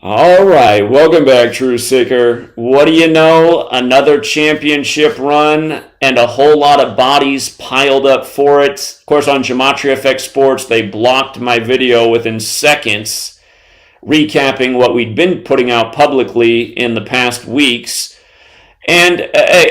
All right, welcome back, True Seeker. What do you know? Another championship run and a whole lot of bodies piled up for it. Of course, on Gematria Effect Sports, they blocked my video within seconds, recapping what we'd been putting out publicly in the past weeks. And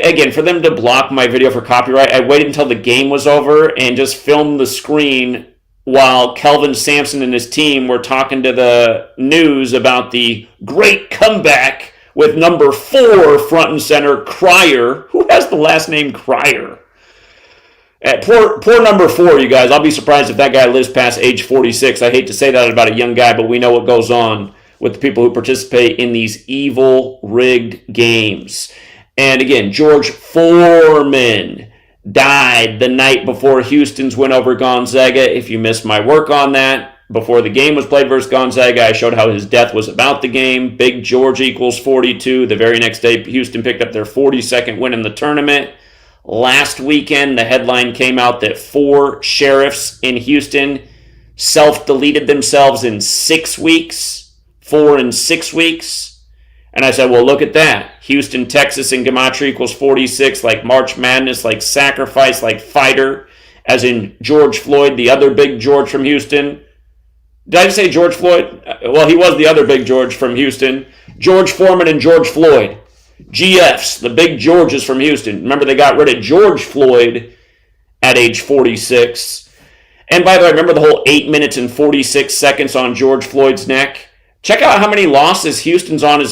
again, for them to block my video for copyright, I waited until the game was over and just filmed the screen while Kelvin Sampson and his team were talking to the news about the great comeback with number 4 front and center, Cryer. Who has the last name Cryer? Poor number 4, you guys. I'll be surprised if that guy lives past age 46. I hate to say that about a young guy, but we know what goes on with the people who participate in these evil, rigged games. And again, George Foreman died the night before Houston's win over Gonzaga. If you missed my work on that, before the game was played versus Gonzaga, I showed how his death was about the game. Big George equals 42. The very next day, Houston picked up their 42nd win in the tournament. Last weekend, the headline came out that 4 sheriffs in Houston self-deleted themselves in 6 weeks. 4 in 6 weeks. And I said, well, look at that. Houston, Texas, and Gematria equals 46, like March Madness, like sacrifice, like fighter, as in George Floyd, the other big George from Houston. Did I just say George Floyd? Well, he was the other big George from Houston. George Foreman and George Floyd. GFs, the big Georges from Houston. Remember, they got rid of George Floyd at age 46. And by the way, remember the whole 8 minutes and 46 seconds on George Floyd's neck? Check out how many losses Houston's on as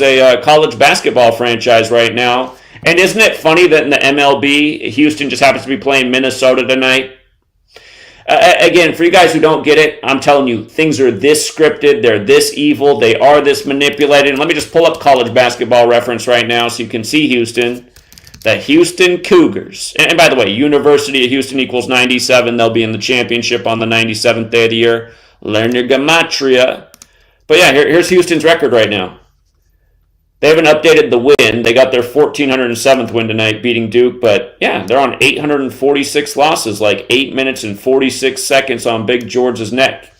a college basketball franchise right now. And isn't it funny that in the MLB, Houston just happens to be playing Minnesota tonight? Again, for you guys who don't get it, I'm telling you, things are this scripted, they're this evil, they are this manipulated. And let me just pull up college basketball reference right now so you can see Houston. The Houston Cougars. And by the way, University of Houston equals 97. They'll be in the championship on the 97th day of the year. Learn your gematria. But yeah, here's Houston's record right now. They haven't updated the win. They got their 1,407th win tonight, beating Duke. But yeah, they're on 846 losses, like 8 minutes and 46 seconds on Big George's neck.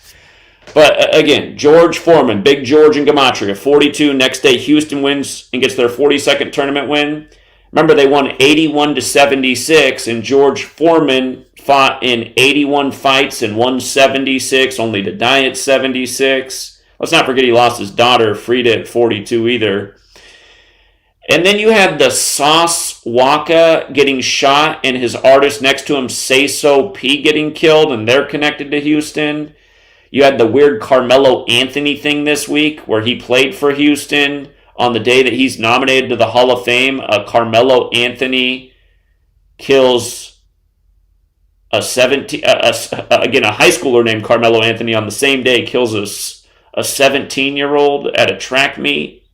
But again, George Foreman, Big George and Gematria, 42. Next day, Houston wins and gets their 42nd tournament win. Remember, they won 81-76, and George Foreman fought in 81 fights and won 76, only to die at 76. Let's not forget he lost his daughter, Frida, at 42 either. And then you had the Sauce Walka getting shot and his artist next to him, Sayso P, getting killed, and they're connected to Houston. You had the weird Carmelo Anthony thing this week where he played for Houston on the day that he's nominated to the Hall of Fame. Carmelo Anthony kills a high schooler named Carmelo Anthony on the same day, kills a 17-year-old at a track meet.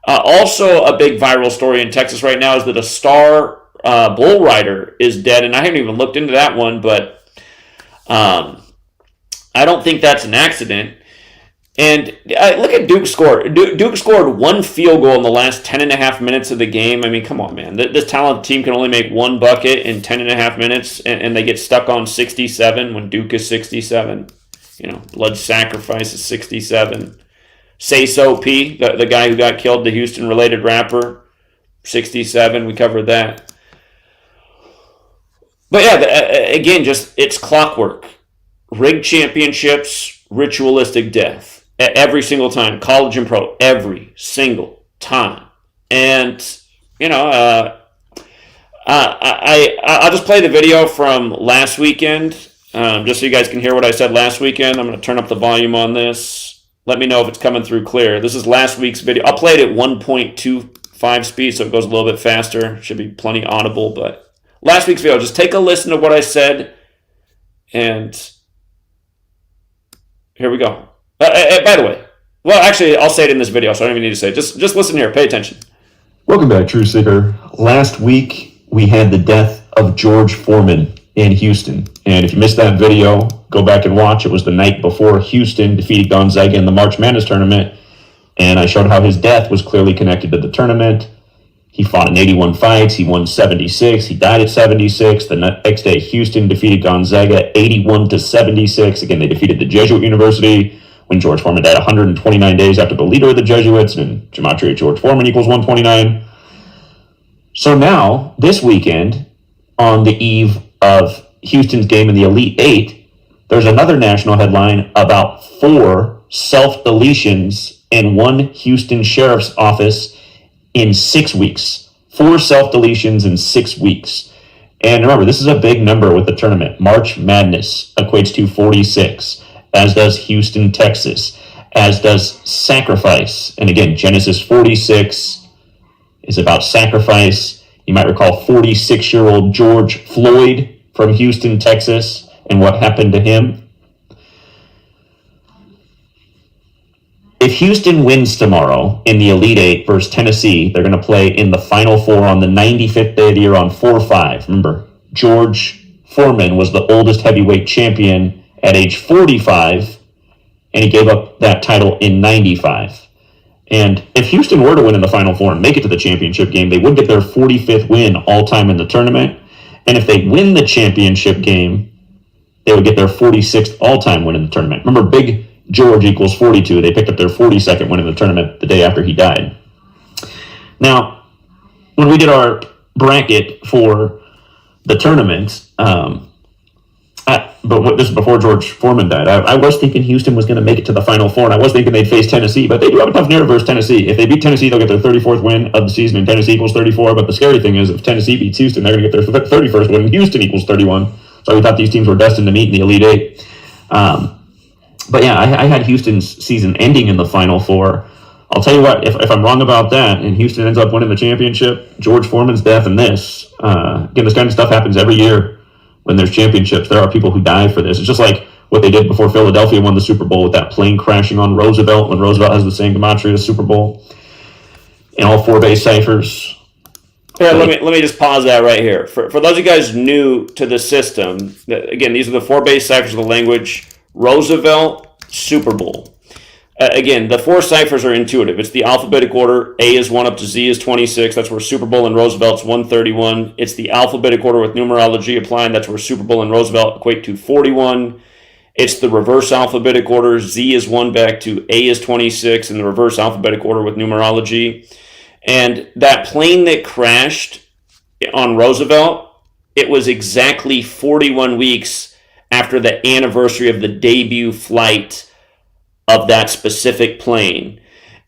Also, a big viral story in Texas right now is that a star bull rider is dead, and I haven't even looked into that one, but I don't think that's an accident. And look at Duke's score. Duke scored 1 field goal in the last 10 and a half minutes of the game. I mean, come on, man. This talented team can only make 1 bucket in 10 and a half minutes, and they get stuck on 67 when Duke is 67. You know, blood sacrifice is 67. Sayso P, the guy who got killed, the Houston-related rapper, 67. We covered that. But yeah, again, just it's clockwork. Rigged championships, ritualistic death. Every single time. College and pro. Every single time. And, you know, I'll just play the video from last weekend. Just so you guys can hear what I said last weekend. I'm going to turn up the volume on this. Let me know if it's coming through clear. This is last week's video. I'll play it at 1.25 speed, so it goes a little bit faster. Should be plenty audible, but last week's video, just take a listen to what I said, and here we go. By the way, well, actually, I'll say it in this video, so I don't even need to say it. Just listen here. Pay attention. Welcome back, True Seeker. Last week, we had the death of George Foreman in Houston. And if you missed that video, go back and watch. It was the night before Houston defeated Gonzaga in the March Madness tournament. And I showed how his death was clearly connected to the tournament. He fought in 81 fights. He won 76. He died at 76. The next day, Houston defeated Gonzaga 81-76. Again, they defeated the Jesuit University, when George Foreman died 129 days after the leader of the Jesuits, and Gematria George Foreman equals 129. So now, this weekend, on the eve of Houston's game in the Elite Eight, there's another national headline about 4 self-deletions in one Houston sheriff's office in 6 weeks. 4 self-deletions in 6 weeks. And remember, this is a big number with the tournament. March Madness equates to 46, as does Houston, Texas, as does Sacrifice. And again, Genesis 46 is about sacrifice. You might recall 46-year-old George Floyd from Houston, Texas, and what happened to him. If Houston wins tomorrow in the Elite Eight versus Tennessee, they're going to play in the Final Four on the 95th day of the year on 4-5. Remember, George Foreman was the oldest heavyweight champion at age 45, and he gave up that title in 95. And if Houston were to win in the Final Four and make it to the championship game, they would get their 45th win all-time in the tournament. And if they win the championship game, they would get their 46th all-time win in the tournament. Remember, Big George equals 42. They picked up their 42nd win in the tournament the day after he died. Now, when we did our bracket for the tournament, but this is before George Foreman died, I was thinking Houston was going to make it to the Final Four, and I was thinking they'd face Tennessee, but they do have a tough narrative versus Tennessee. If they beat Tennessee, they'll get their 34th win of the season, and Tennessee equals 34, but the scary thing is if Tennessee beats Houston, they're going to get their 31st win, and Houston equals 31. So we thought these teams were destined to meet in the Elite Eight. But yeah, I had Houston's season ending in the Final Four. I'll tell you what, if I'm wrong about that and Houston ends up winning the championship, George Foreman's death and this, again, this kind of stuff happens every year when there's championships. There are people who die for this. It's just like what they did before Philadelphia won the Super Bowl with that plane crashing on Roosevelt when Roosevelt has the same gematria as Super Bowl. And all 4 base ciphers. Yeah, let me just pause that right here. For those of you guys new to the system, again, these are the 4 base ciphers of the language. Roosevelt, Super Bowl. Again, the 4 ciphers are intuitive. It's the alphabetic order. A is 1 up to Z is 26. That's where Super Bowl and Roosevelt's 131. It's the alphabetic order with numerology applied. That's where Super Bowl and Roosevelt equate to 41. It's the reverse alphabetic order. Z is 1 back to A is 26 in the reverse alphabetic order with numerology. And that plane that crashed on Roosevelt, it was exactly 41 weeks after the anniversary of the debut flight of that specific plane.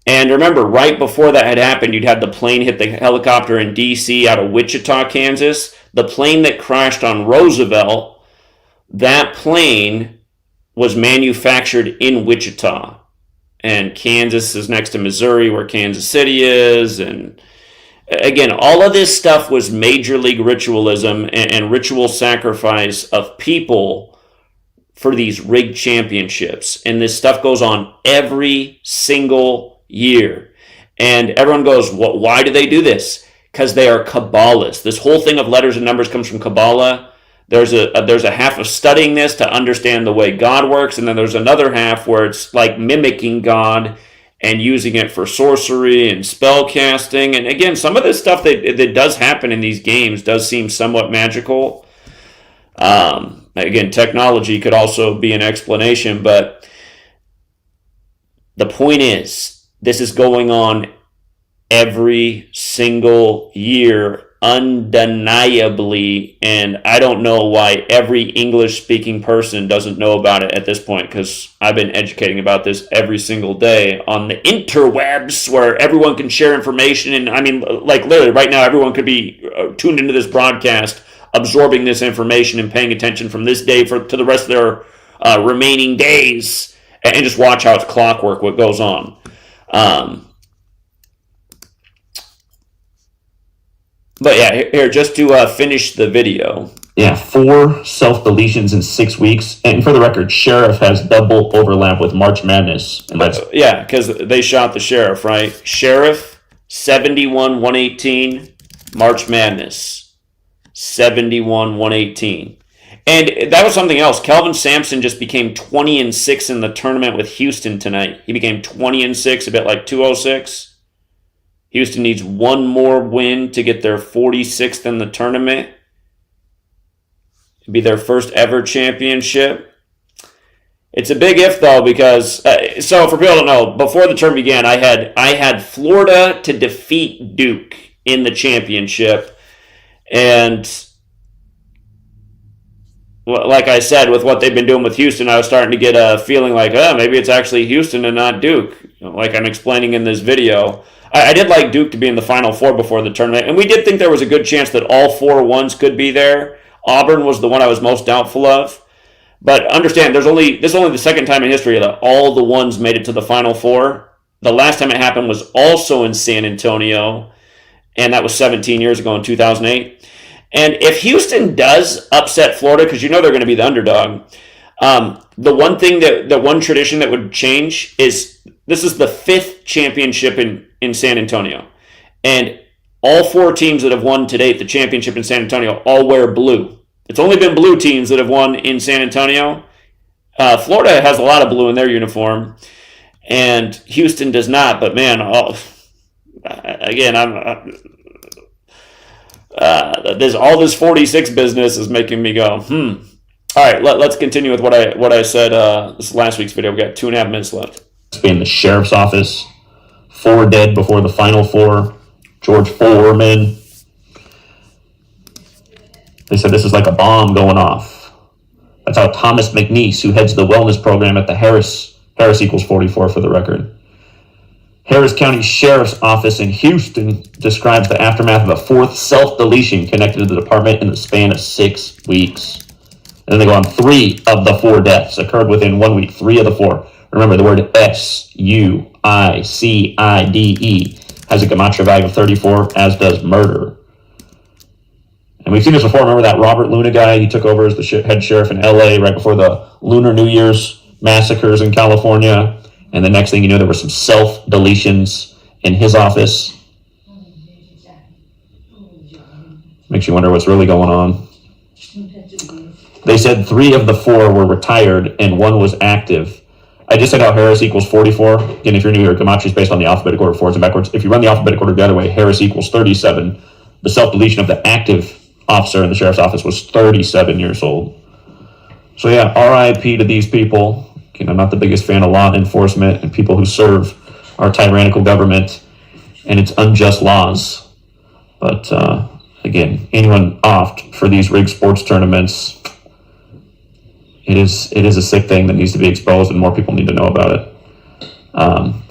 And remember, right before that had happened, you'd had the plane hit the helicopter in D.C. out of Wichita, Kansas. The plane that crashed on Roosevelt, that plane was manufactured in Wichita. And Kansas is next to Missouri, where Kansas City is. And again, all of this stuff was major league ritualism and ritual sacrifice of people for these rigged championships. And this stuff goes on every single year. And everyone goes, well, why do they do this? Because they are Kabbalists. This whole thing of letters and numbers comes from Kabbalah. There's a half of studying this to understand the way God works, and then there's another half where it's like mimicking God and using it for sorcery and spell casting. And again, some of this stuff that does happen in these games does seem somewhat magical. Again, technology could also be an explanation, but the point is, this is going on every single year, undeniably, and I don't know why every English-speaking person doesn't know about it at this point, because I've been educating about this every single day on the interwebs, where everyone can share information. And I mean, like literally right now, everyone could be tuned into this broadcast, absorbing this information and paying attention from this day to the rest of their remaining days, and just watch how it's clockwork what goes on. But yeah, here, just to finish the video. Yeah, 4 self-deletions in 6 weeks. And for the record, Sheriff has double overlap with March Madness. And that's yeah, because they shot the Sheriff, right? Sheriff, 71-118. March Madness, 71-118. And that was something else. Kelvin Sampson just became 20-6 in the tournament with Houston tonight. He became 20-6, a bit like 206. Houston needs one more win to get their 46th in the tournament. It'd be their first ever championship. It's a big if though, because so for people who don't know, before the term began, I had Florida to defeat Duke in the championship, and like I said, with what they've been doing with Houston, I was starting to get a feeling like, maybe it's actually Houston and not Duke, like I'm explaining in this video. I did like Duke to be in the Final Four before the tournament, and we did think there was a good chance that all 4 ones could be there. Auburn was the one I was most doubtful of. But understand, this is only the second time in history that all the ones made it to the Final Four. The last time it happened was also in San Antonio, and that was 17 years ago in 2008. And if Houston does upset Florida, because they're going to be the underdog, the one tradition that would change is this is the 5th championship in San Antonio. And all 4 teams that have won to date the championship in San Antonio all wear blue. It's only been blue teams that have won in San Antonio. Florida has a lot of blue in their uniform, and Houston does not. But man, this 46 business is making me go, All right, let's continue with what I said. This is last week's video. We got 2.5 minutes left. In the sheriff's office, 4 dead before the Final Four. George Foreman. They said this is like a bomb going off. That's how Thomas McNeese, who heads the wellness program at the Harris equals 44 for the record. Harris County Sheriff's Office in Houston describes the aftermath of a 4th self-deletion connected to the department in the span of 6 weeks. And then they go on, 3 of the 4 deaths occurred within 1 week. 3 of the 4. Remember, the word SUICIDE has a gematria value of 34, as does murder. And we've seen this before. Remember that Robert Luna guy? He took over as the head sheriff in LA right before the Lunar New Year's massacres in California. And the next thing you know, there were some self-deletions in his office. Makes you wonder what's really going on. They said 3 of the 4 were retired and 1 was active. I just said how Harris equals 44. Again, if you're new here, gematria is based on the alphabetical order forwards and backwards. If you run the alphabetical order the other way, Harris equals 37. The self-deletion of the active officer in the sheriff's office was 37 years old. So yeah, RIP to these people. I'm not the biggest fan of law enforcement and people who serve our tyrannical government and its unjust laws. But again, anyone opt for these rigged sports tournaments, it is a sick thing that needs to be exposed and more people need to know about it.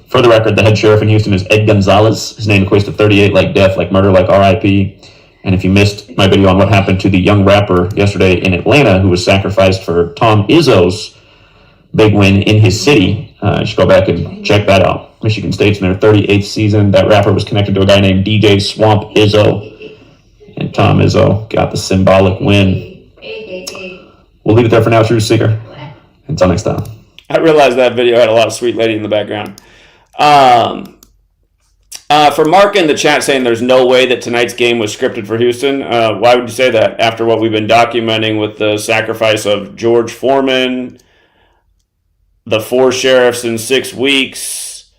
For the record, the head sheriff in Houston is Ed Gonzalez. His name equates to 38, like death, like murder, like RIP. And if you missed my video on what happened to the young rapper yesterday in Atlanta who was sacrificed for Tom Izzo's big win in his city, you should go back and check that out. Michigan State's in their 38th season. That rapper was connected to a guy named DJ Swamp Izzo. And Tom Izzo got the symbolic win. We'll leave it there for now, True Seeker. Until next time. I realized that video had a lot of sweet lady in the background. For Mark in the chat saying there's no way that tonight's game was scripted for Houston, why would you say that after what we've been documenting with the sacrifice of George Foreman, the 4 sheriffs in 6 weeks,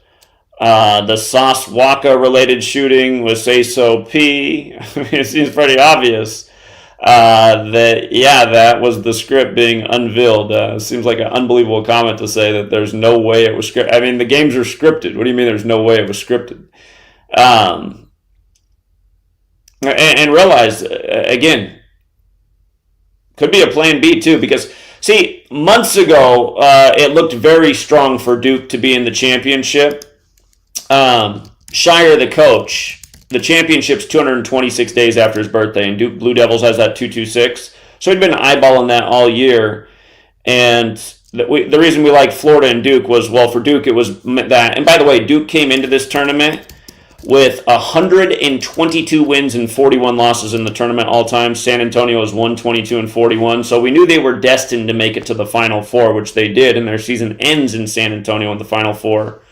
the Sauce Walka related shooting with Sayso P? It seems pretty obvious that was the script being unveiled. Seems like an unbelievable comment to say that there's no way it was scripted. I mean, the games are scripted. What do you mean there's no way it was scripted? And realize, again, could be a plan B too, because, see, months ago, it looked very strong for Duke to be in the championship. Shire, the coach, the championship's 226 days after his birthday, and Duke Blue Devils has that 226. So he'd been eyeballing that all year. And the reason we like Florida and Duke was, well, for Duke, it was that. And by the way, Duke came into this tournament with 122 wins and 41 losses in the tournament all time. San Antonio was 122 and 41. So we knew they were destined to make it to the Final Four, which they did, and their season ends in San Antonio in the Final Four.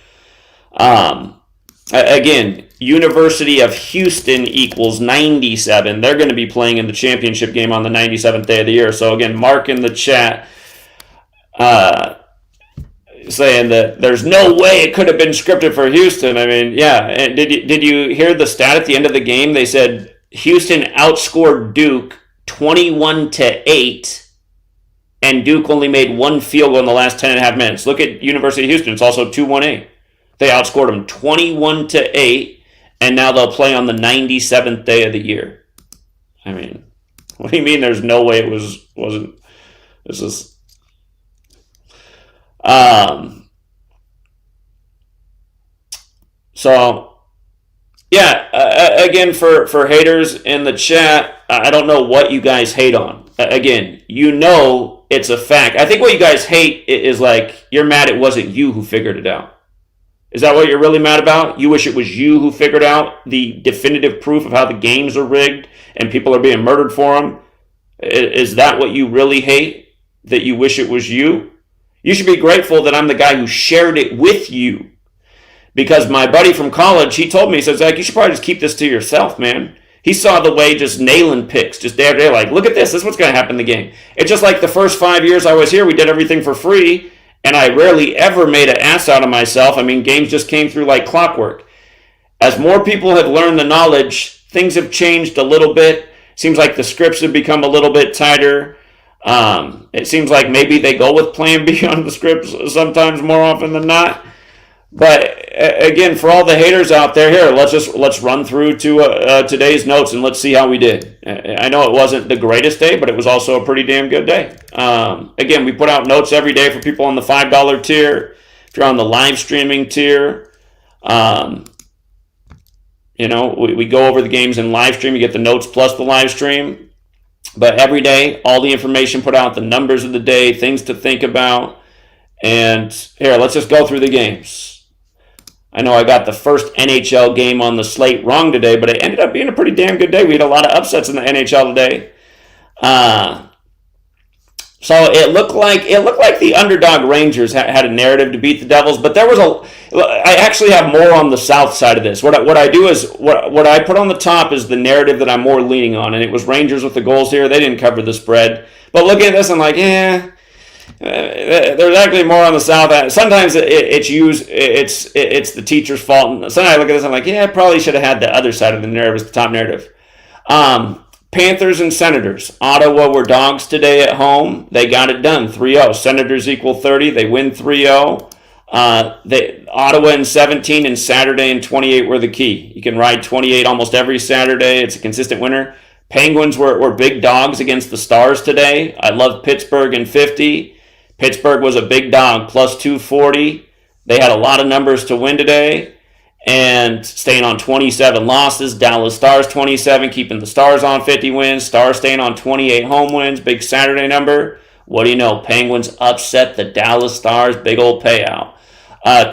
Again, University of Houston equals 97. They're going to be playing in the championship game on the 97th day of the year. So again, Mark in the chat saying that there's no way it could have been scripted for Houston. I mean, yeah. And did you hear the stat at the end of the game? They said Houston outscored Duke 21-8, and Duke only made one field goal in the last 10.5 minutes. Look at University of Houston. It's also 2-1-8. They outscored them 21-8, and now they'll play on the 97th day of the year. I mean, what do you mean there's no way it wasn't? This is... So, yeah, again, for haters in the chat, I don't know what you guys hate on. Again, you know it's a fact. I think what you guys hate is like, you're mad it wasn't you who figured it out. Is that what you're really mad about? You wish it was you who figured out the definitive proof of how the games are rigged and people are being murdered for them? Is that what you really hate? That you wish it was you? You should be grateful that I'm the guy who shared it with you. Because my buddy from college, he told me, he says, Zach, you should probably just keep this to yourself, man. He saw the way just nailing picks, just day after day, like, look at this, this is what's going to happen in the game. It's just like the first 5 years I was here, we did everything for free, and I rarely ever made an ass out of myself. I mean, games just came through like clockwork. As more people have learned the knowledge, things have changed a little bit. Seems like the scripts have become a little bit tighter. It seems like maybe they go with plan B on the scripts sometimes more often than not. But again, for all the haters out there, here, let's run through to today's notes and let's see how we did. I know it wasn't the greatest day, but it was also a pretty damn good day. Again, we put out notes every day for people on the $5 tier. If you're on the live streaming tier, you know, we go over the games in live stream. You get the notes plus the live stream. But every day, all the information put out, the numbers of the day, things to think about. And here, let's just go through the games. I know I got the first NHL game on the slate wrong today, but it ended up being a pretty damn good day. We had a lot of upsets in the NHL today. So it looked like the underdog Rangers had a narrative to beat the Devils, but I actually have more on the south side of this. What I do is what I put on the top is the narrative that I'm more leaning on, and it was Rangers with the goals here. They didn't cover the spread, but looking at this, I'm like, there's actually more on the south end. Sometimes it's the teacher's fault. And sometimes I look at this, I'm like, I probably should have had the other side of the narrative as the top narrative. Panthers and Senators. Ottawa were dogs today at home. They got it done, 3-0. Senators equal 30. They win 3-0. Ottawa in 17 and Saturday in 28 were the key. You can ride 28 almost every Saturday. It's a consistent winner. Penguins were big dogs against the Stars today. I love Pittsburgh in 50. Pittsburgh was a big dog, plus 240. They had a lot of numbers to win today. And staying on 27 losses. Dallas Stars 27, keeping the Stars on 50 wins. Stars staying on 28 home wins. Big Saturday number. What do you know? Penguins upset the Dallas Stars. Big old payout.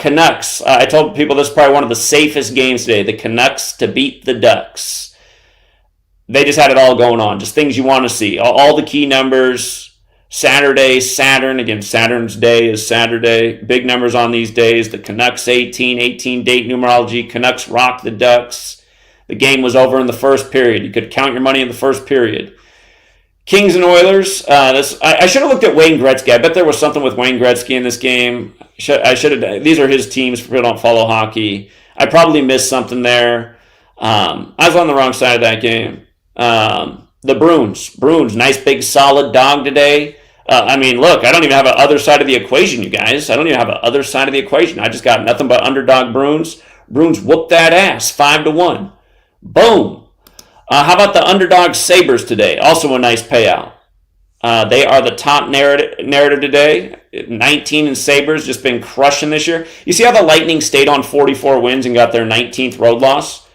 Canucks. I told people this is probably one of the safest games today. The Canucks to beat the Ducks. They just had it all going on. Just things you want to see. All the key numbers. Saturday, Saturn. Again, Saturn's day is Saturday. Big numbers on these days. The Canucks 18 date numerology. Canucks rock the Ducks. The game was over in the first period. You could count your money in the first period. Kings and Oilers. I should have looked at Wayne Gretzky. I bet there was something with Wayne Gretzky in this game. I should have. These are his teams for people who don't follow hockey. I probably missed something there. I was on the wrong side of that game. The Bruins, nice big solid dog today. I mean, look, I don't even have an other side of the equation, you guys. I don't even have an other side of the equation. I just got nothing but underdog Bruins. Bruins whooped that ass, 5-1. Boom. How about the underdog Sabres today? Also a nice payout. They are the top narrative today. 19 and Sabres, just been crushing this year. You see how the Lightning stayed on 44 wins and got their 19th road loss?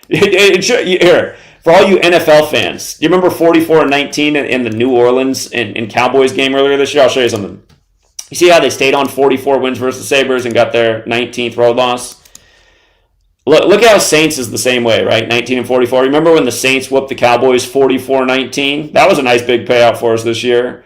Here. For all you NFL fans, do you remember 44-19 in the New Orleans and Cowboys game earlier this year? I'll show you something. You see how they stayed on 44 wins versus the Sabres and got their 19th road loss? Look how Saints is the same way, right? 19 and 44. Remember when the Saints whooped the Cowboys 44-19? That was a nice big payout for us this year.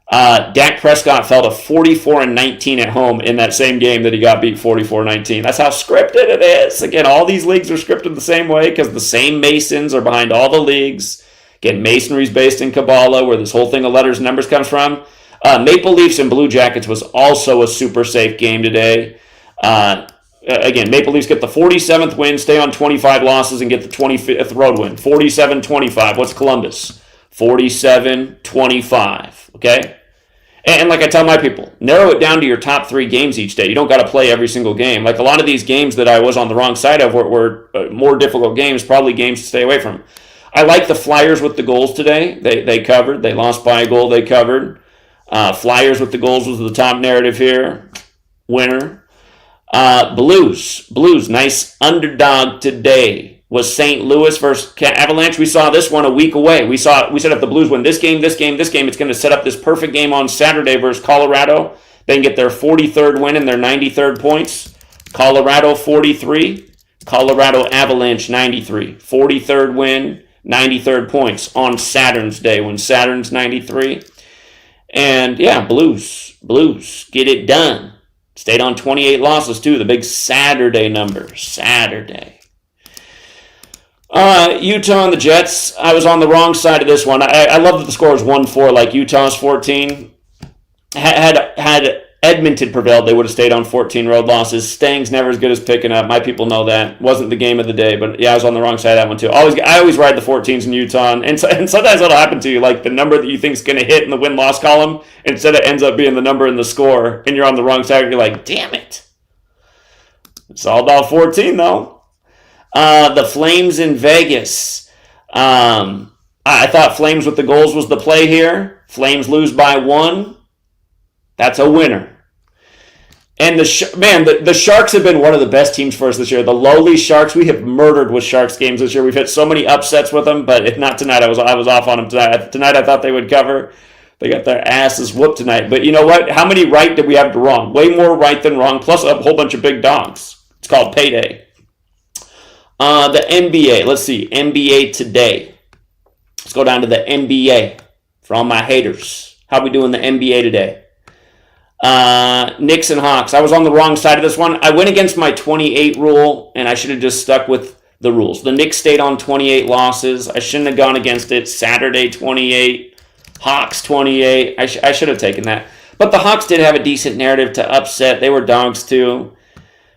Dak Prescott fell to 44-19 at home in that same game that he got beat 44-19. That's how scripted it is. Again, all these leagues are scripted the same way because the same Masons are behind all the leagues. Again, Masonry's based in Kabbalah, where this whole thing of letters and numbers comes from. Maple Leafs and Blue Jackets was also a super safe game today. Again, Maple Leafs get the 47th win, stay on 25 losses, and get the 25th road win. 47-25. What's Columbus? 47-25. Okay? And like I tell my people, narrow it down to your top 3 games each day. You don't got to play every single game. Like a lot of these games that I was on the wrong side of were more difficult games, probably games to stay away from. I like the Flyers with the goals today. They covered. They lost by a goal. They covered. Flyers with the goals was the top narrative here. Winner. Blues. Nice underdog today. Was St. Louis versus Avalanche. We saw this one a week away. We said if the Blues win this game, it's going to set up this perfect game on Saturday versus Colorado. They can get their 43rd win and their 93rd points. Colorado 43, Colorado Avalanche 93. 43rd win, 93rd points on Saturn's day when Saturn's 93. And yeah, Blues, get it done. Stayed on 28 losses too, the big Saturday number. Saturday. Utah and the Jets. I was on the wrong side of this one. I love that the score was 1-4, like Utah's 14. Had Edmonton prevailed, they would have stayed on 14 road losses. Staying's never as good as picking up. My people know that. Wasn't the game of the day, but yeah, I was on the wrong side of that one too. I always ride the 14s in Utah, and sometimes that'll happen to you, like the number that you think is going to hit in the win-loss column, instead it ends up being the number in the score, and you're on the wrong side, and you're like, damn it. It's all about 14, though. The Flames in Vegas. I thought Flames with the goals was the play here. Flames lose by 1. That's a winner. And the Sharks have been one of the best teams for us this year. The lowly Sharks, we have murdered with Sharks games this year. We've hit so many upsets with them, but if not tonight, I was off on them tonight. Tonight I thought they would cover. They got their asses whooped tonight. But you know what? How many right did we have to wrong? Way more right than wrong, plus a whole bunch of big dogs. It's called payday. The NBA. Let's see. NBA today. Let's go down to the NBA for all my haters. How we doing the NBA today? Knicks and Hawks. I was on the wrong side of this one. I went against my 28 rule, and I should have just stuck with the rules. The Knicks stayed on 28 losses. I shouldn't have gone against it. Saturday, 28. Hawks, 28. I should have taken that. But the Hawks did have a decent narrative to upset. They were dogs, too.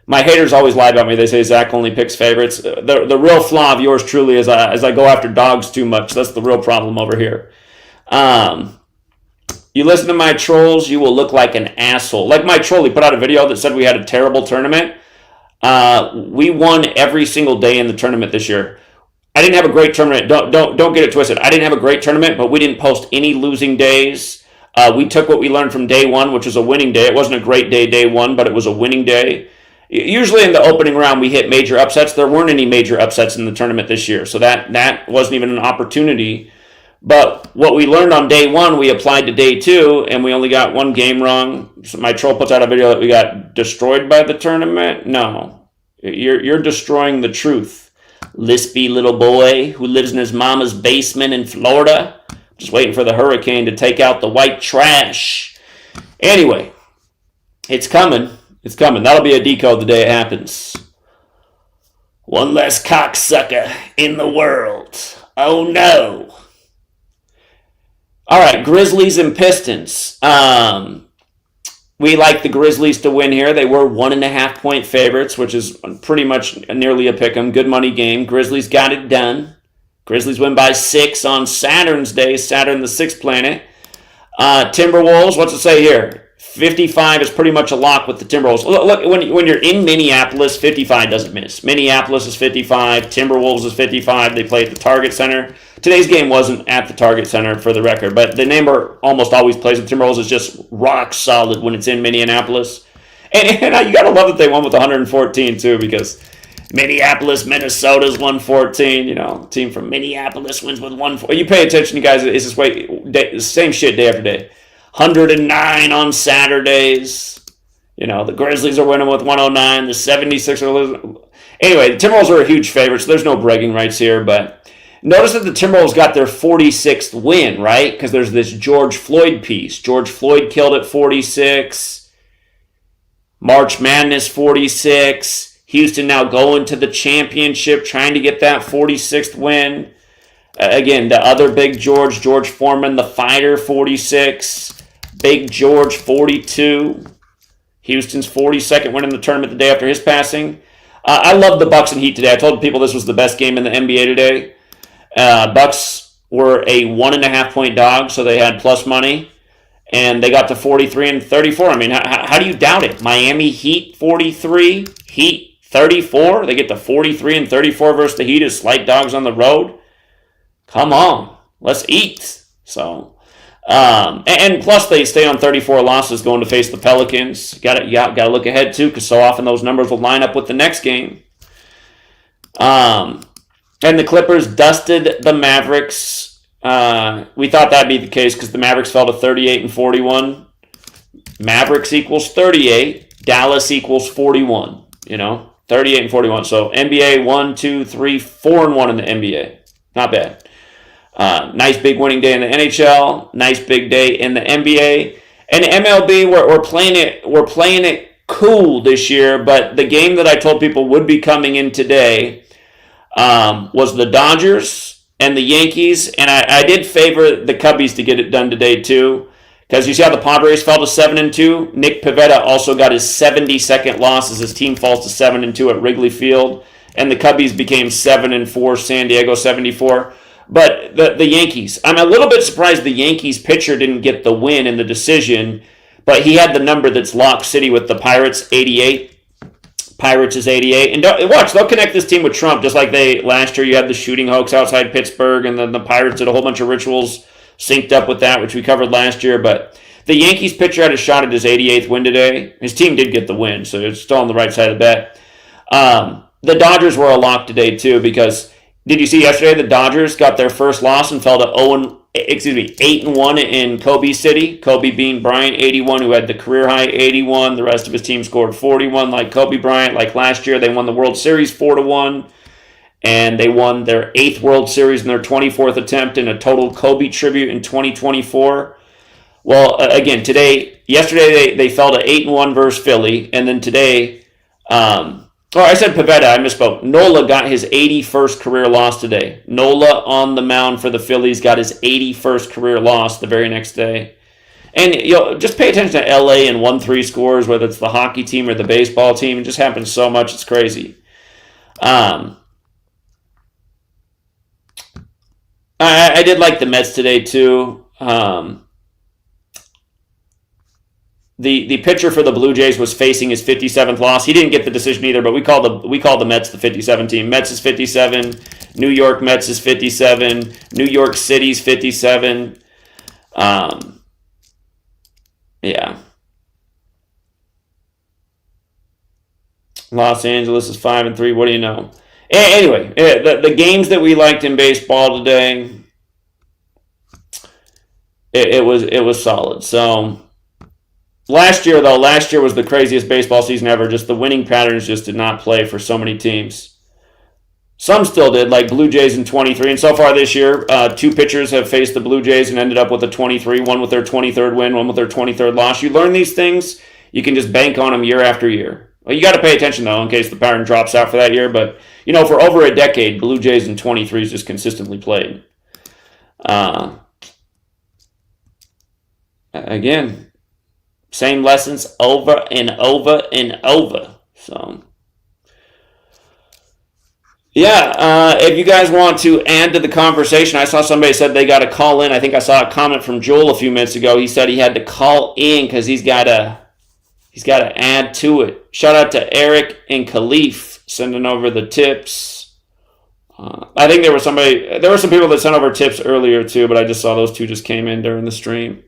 My haters always lie about me. They say Zach only picks favorites. The real flaw of yours truly is I go after dogs too much. That's the real problem over here. You listen to my trolls, you will look like an asshole. Like my troll, he put out a video that said we had a terrible tournament. We won every single day in the tournament this year. I didn't have a great tournament. Don't get it twisted. I didn't have a great tournament, but we didn't post any losing days. We took what we learned from day one, which was a winning day. It wasn't a great day one, but it was a winning day. Usually in the opening round, we hit major upsets. There weren't any major upsets in the tournament this year, so that wasn't even an opportunity. But what we learned on day one, we applied to day two, and we only got one game wrong. So my troll puts out a video that we got destroyed by the tournament. No, you're destroying the truth. Lispy little boy who lives in his mama's basement in Florida. Just waiting for the hurricane to take out the white trash. Anyway, it's coming. It's coming. That'll be a decode the day it happens. One less cocksucker in the world. Oh no. All right, Grizzlies and Pistons. We like the Grizzlies to win here. They were 1.5-point favorites, which is pretty much nearly a pick'em. Good money game. Grizzlies got it done. Grizzlies win by 6 on Saturn's day. Saturn, the 6th planet. Timberwolves, what's it say here? 55 is pretty much a lock with the Timberwolves. Look, when you're in Minneapolis, 55 doesn't miss. Minneapolis is 55. Timberwolves is 55. They play at the Target Center. Today's game wasn't at the Target Center, for the record, but the number almost always plays with Timberwolves is just rock solid when it's in Minneapolis. And you got to love that they won with 114, too, because Minneapolis, Minnesota's 114. You know, team from Minneapolis wins with 114. You pay attention, you guys. It's just same shit day after day. 109 on Saturdays. You know, the Grizzlies are winning with 109. The 76ers are losing. Anyway, the Timberwolves are a huge favorite, so there's no bragging rights here. But notice that the Timberwolves got their 46th win, right? Because there's this George Floyd piece. George Floyd killed at 46. March Madness 46. Houston now going to the championship, trying to get that 46th win. Again, the other big George Foreman, the fighter, 46. Big George, 42. Houston's 42nd win in the tournament the day after his passing. I love the Bucks and Heat today. I told people this was the best game in the NBA today. Bucks were a 1.5-point dog, so they had plus money. and they got to 43-34. I mean, how do you doubt it? Miami Heat 43, Heat 34. They get to 43-34 versus the Heat as slight dogs on the road. Come on, let's eat. So, and plus they stay on 34 losses going to face the Pelicans. You got to look ahead too, because so often those numbers will line up with the next game. And the Clippers dusted the Mavericks. We thought that'd be the case because the Mavericks fell to 38-41. Mavericks equals 38. Dallas equals 41. 38-41. So NBA 1, 2, 3, 4-1 in the NBA. Not bad. Nice big winning day in the NHL. Nice big day in the NBA. And the MLB, we're playing it cool this year. But the game that I told people would be coming in today was the Dodgers and the Yankees. And I did favor the Cubbies to get it done today too. Because you see how the Padres fell to 7-2. Nick Pivetta also got his 72nd loss as his team falls to 7-2 at Wrigley Field. And the Cubbies became 7-4, San Diego 74. But the Yankees, I'm a little bit surprised the Yankees pitcher didn't get the win in the decision, but he had the number that's lock city with the Pirates, 88. Pirates is 88. And watch, they'll connect this team with Trump, just like last year you had the shooting hoax outside Pittsburgh, and then the Pirates did a whole bunch of rituals synced up with that, which we covered last year. But the Yankees pitcher had a shot at his 88th win today. His team did get the win, so it's still on the right side of the bet. The Dodgers were a lock today too, because did you see yesterday the Dodgers got their first loss and fell to 8-1 in Kobe City? Kobe Bean Bryant, 81, who had the career high 81. The rest of his team scored 41, like Kobe Bryant. Like last year, they won the World Series 4-1, and they won their 8th World Series in their 24th attempt in a total Kobe tribute in 2024. Well, again, yesterday they fell to 8-1 versus Philly, and then today. I said Pivetta, I misspoke. Nola got his 81st career loss today. Nola on the mound for the Phillies got his 81st career loss the very next day. And just pay attention to LA and 1-3 scores, whether it's the hockey team or the baseball team. It just happens so much, it's crazy. I did like the Mets today too. The pitcher for the Blue Jays was facing his 57th loss. He didn't get the decision either, but we call the Mets the 57 team. Mets is 57. New York Mets is 57. New York City's 57. Yeah. Los Angeles is 5-3. What do you know? Anyway, the games that we liked in baseball today, it was solid. So. Last year was the craziest baseball season ever. Just the winning patterns just did not play for so many teams. Some still did, like Blue Jays in 23. And so far this year, 2 pitchers have faced the Blue Jays and ended up with a 23, one with their 23rd win, one with their 23rd loss. You learn these things, you can just bank on them year after year. Well, you got to pay attention, though, in case the pattern drops out for that year. But, for over a decade, Blue Jays in 23s just consistently played. Again, same lessons over and over and over. So, yeah, if you guys want to add to the conversation, I saw somebody said they got to call in. I think I saw a comment from Joel a few minutes ago. He said he had to call in because he's got to add to it. Shout out to Eric and Khalif sending over the tips. I think there were some people that sent over tips earlier too, but I just saw those 2 just came in during the stream.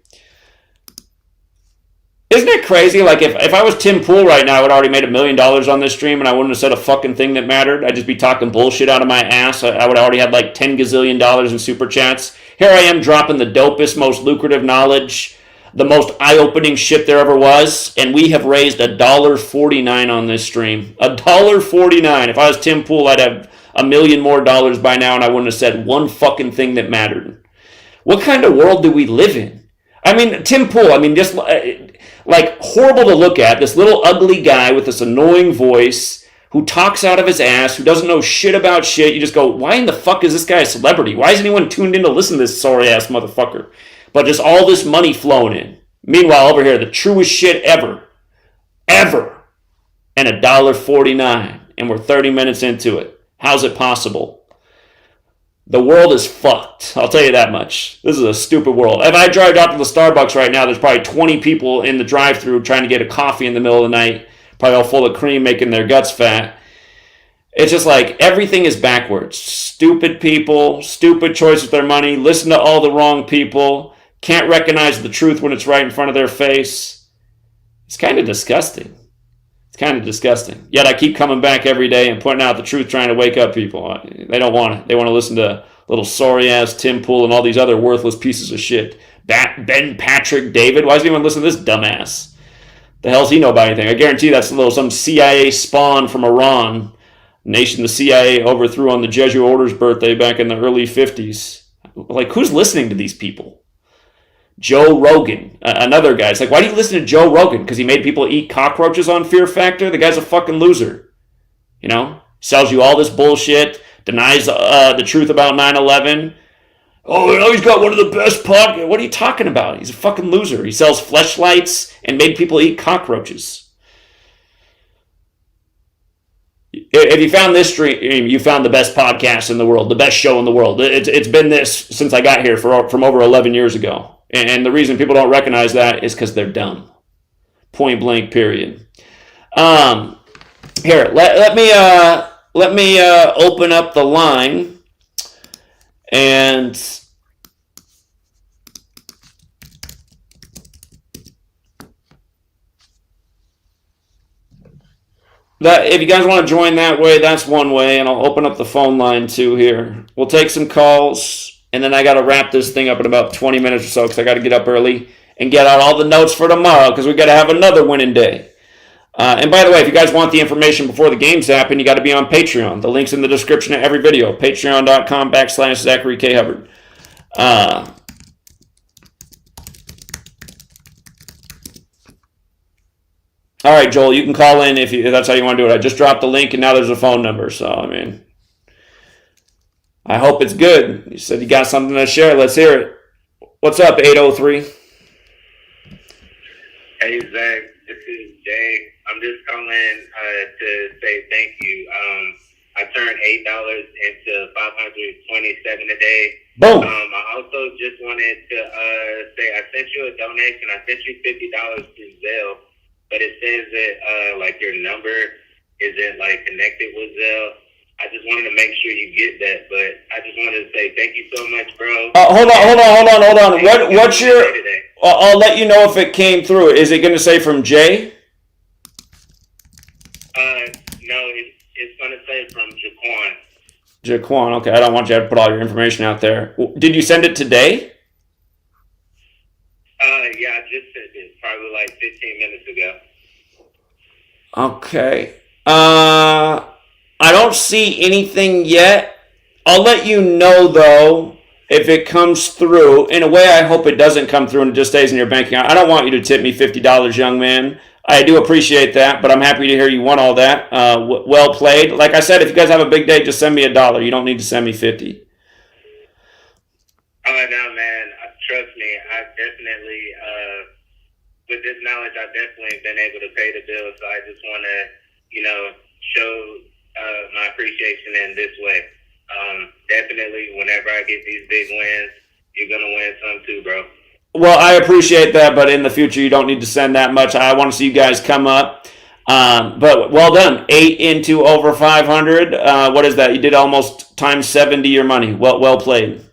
Isn't it crazy? Like, if I was Tim Pool right now, I would have already made $1 million on this stream, and I wouldn't have said a fucking thing that mattered. I'd just be talking bullshit out of my ass. I would have already had like $10 gazillion in super chats. Here I am dropping the dopest, most lucrative knowledge, the most eye-opening shit there ever was, and we have raised $1.49 on this stream. $1.49. If I was Tim Pool, I'd have $1 million more by now, and I wouldn't have said one fucking thing that mattered. What kind of world do we live in? I mean, Tim Pool, just like horrible to look at, this little ugly guy with this annoying voice who talks out of his ass, who doesn't know shit about shit. You just go, why in the fuck is this guy a celebrity? Why is anyone tuned in to listen to this sorry-ass motherfucker? But just all this money flowing in. Meanwhile, over here, the truest shit ever. And $1.49. And we're 30 minutes into it. How's it possible? The world is fucked. I'll tell you that much. This is a stupid world. If I drive out to the Starbucks right now, there's probably 20 people in the drive-thru trying to get a coffee in the middle of the night, probably all full of cream, making their guts fat. It's just like everything is backwards. Stupid people, stupid choice with their money, listen to all the wrong people, can't recognize the truth when it's right in front of their face. It's kind of disgusting. It's kind of disgusting. Yet I keep coming back every day and pointing out the truth, trying to wake up people. They don't want it. They want to listen to little sorry-ass Tim Pool and all these other worthless pieces of shit. Ben Patrick David. Why does anyone listen to this dumbass? The hell's he know about anything? I guarantee that's a little some CIA spawn from Iran. Nation the CIA overthrew on the Jesuit Order's birthday back in the early 50s. Like, who's listening to these people? Joe Rogan, another guy. It's like, why do you listen to Joe Rogan? Because he made people eat cockroaches on Fear Factor? The guy's a fucking loser. You know? Sells you all this bullshit, denies the truth about 9/11. Oh, you know, he's got one of the best podcasts. What are you talking about? He's a fucking loser. He sells fleshlights and made people eat cockroaches. If you found this stream, you found the best podcast in the world, the best show in the world. It's been this since I got here from over 11 years ago. And the reason people don't recognize that is because they're dumb. Point blank, period. Here, let me open up the line and if you guys want to join that way, that's one way, and I'll open up the phone line too here. We'll take some calls, and then I got to wrap this thing up in about 20 minutes or so because I got to get up early and get out all the notes for tomorrow because we got to have another winning day. And by the way, if you guys want the information before the games happen, you got to be on Patreon. The link's in the description of every video. Patreon.com/Zachary K. Hubbard. All right, Joel, you can call in if that's how you want to do it. I just dropped the link, and now there's a phone number. So, I mean, I hope it's good. You said you got something to share. Let's hear it. What's up, 803? Hey, Zach. This is Jay. I'm just calling to say thank you. I turned $8 into $527 a day. Boom. I also just wanted to say I sent you a donation. I sent you $50 through Zelle. But it says that like your number isn't like connected with Zelle. I just wanted to make sure you get that. But I just wanted to say thank you so much, bro. Hold on. What's your? I'll let you know if it came through. Is it going to say from Jay? No, it's going to say from Jaquan. Jaquan. Okay, I don't want you to put all your information out there. Did you send it today? Yeah, I just sent it probably like 15 minutes ago. Okay. I don't see anything yet. I'll let you know, though, if it comes through. In a way, I hope it doesn't come through and it just stays in your bank account. I don't want you to tip me $50, young man. I do appreciate that, but I'm happy to hear you won all that. Well played. Like I said, if you guys have a big day, just send me $1. You don't need to send me 50. Oh, no, man. Trust me, I definitely, with this knowledge, I've definitely been able to pay the bills. So I just want to, show my appreciation in this way. Definitely, whenever I get these big wins, you're going to win some too, bro. Well, I appreciate that, but in the future, you don't need to send that much. I want to see you guys come up. But well done. 8 into over 500. What is that? You did almost times 70 your money. Well played.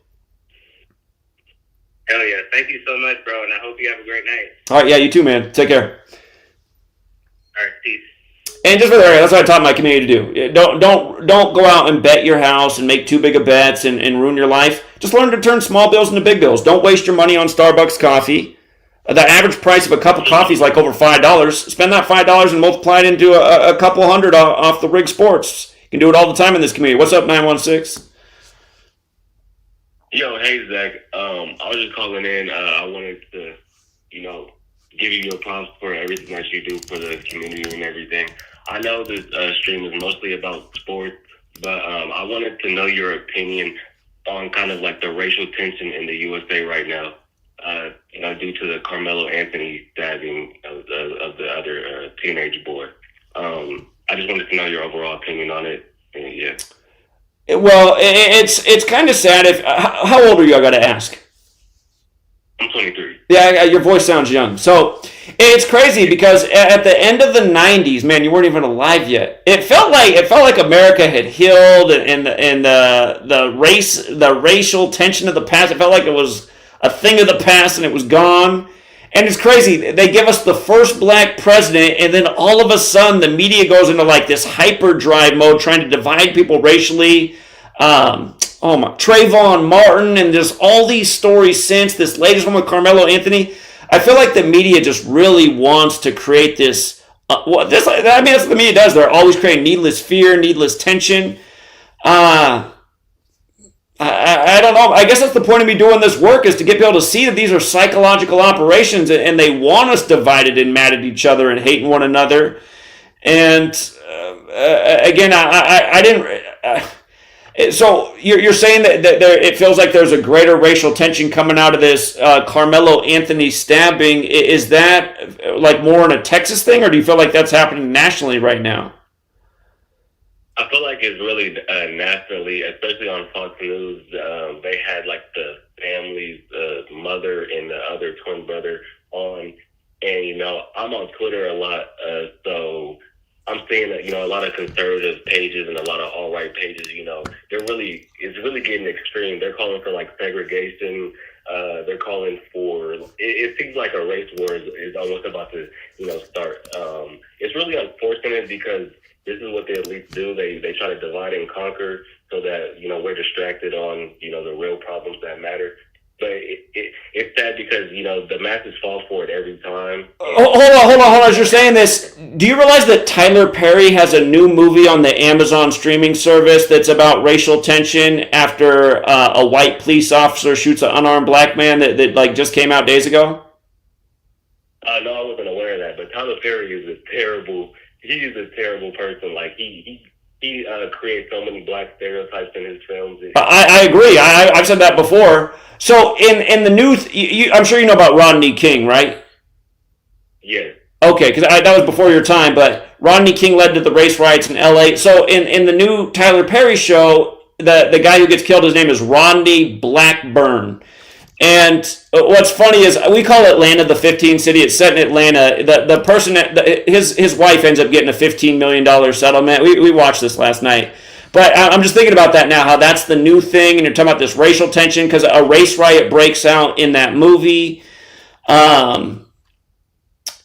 Hell yeah. Thank you so much, bro, and I hope you have a great night. All right, yeah, you too, man. Take care. All right, peace. And just for the record, that's what I taught my community to do. Don't go out and bet your house and make too big of bets and ruin your life. Just learn to turn small bills into big bills. Don't waste your money on Starbucks coffee. The average price of a cup of coffee is like over $5. Spend that $5 and multiply it into a couple hundred off the Rig Sports. You can do it all the time in this community. What's up, 916? Yo, hey Zach. I was just calling in. I wanted to, give you your props for everything that you do for the community and everything. I know this stream is mostly about sports, but I wanted to know your opinion on kind of like the racial tension in the USA right now. Due to the Carmelo Anthony stabbing of the other teenage boy. I just wanted to know your overall opinion on it. And, yeah. Well, it's kind of sad. If how old are you? I got to ask. I'm 23. Yeah, your voice sounds young. So it's crazy because at the end of the '90s, man, you weren't even alive yet. It felt like America had healed, and the racial tension of the past. It felt like it was a thing of the past, and it was gone. And it's crazy. They give us the first black president, and then all of a sudden, the media goes into like this hyperdrive mode, trying to divide people racially. Trayvon Martin, and just all these stories since this latest one with Carmelo Anthony. I feel like the media just really wants to create this. That's what the media does. They're always creating needless fear, needless tension. I don't know. I guess that's the point of me doing this work, is to get people to see that these are psychological operations, and they want us divided and mad at each other and hating one another. And again, I didn't. So you're saying that there, it feels like there's a greater racial tension coming out of this Carmelo Anthony stabbing. Is that like more in a Texas thing, or do you feel like that's happening nationally right now? I feel like it's really nationally, especially on Fox News. They had like the family's mother and the other twin brother on, and I'm on Twitter a lot, so I'm seeing that a lot of conservative pages and a lot of alt-right pages. It's really getting extreme. They're calling for like segregation. They're calling for. It seems like a race war is almost about to start. It's really unfortunate because this is what the elites do. They try to divide and conquer so that, we're distracted on, the real problems that matter. But it's sad because, the masses fall for it every time. Hold on. As you're saying this, do you realize that Tyler Perry has a new movie on the Amazon streaming service that's about racial tension after a white police officer shoots an unarmed black man that like just came out days ago? No, I wasn't aware of that. But Tyler Perry is a terrible person. Like he creates so many black stereotypes in his films. I agree. I've said that before. So in the news, I'm sure you know about Rodney King, right? Yeah. Okay, because that was before your time, but Rodney King led to the race riots in L.A. So in the new Tyler Perry show, the guy who gets killed, his name is Rodney Blackburn. And what's funny is we call Atlanta the 15 city. It's set in Atlanta. The person, his wife ends up getting a $15 million settlement. We watched this last night. But I'm just thinking about that now, how that's the new thing. And you're talking about this racial tension because a race riot breaks out in that movie.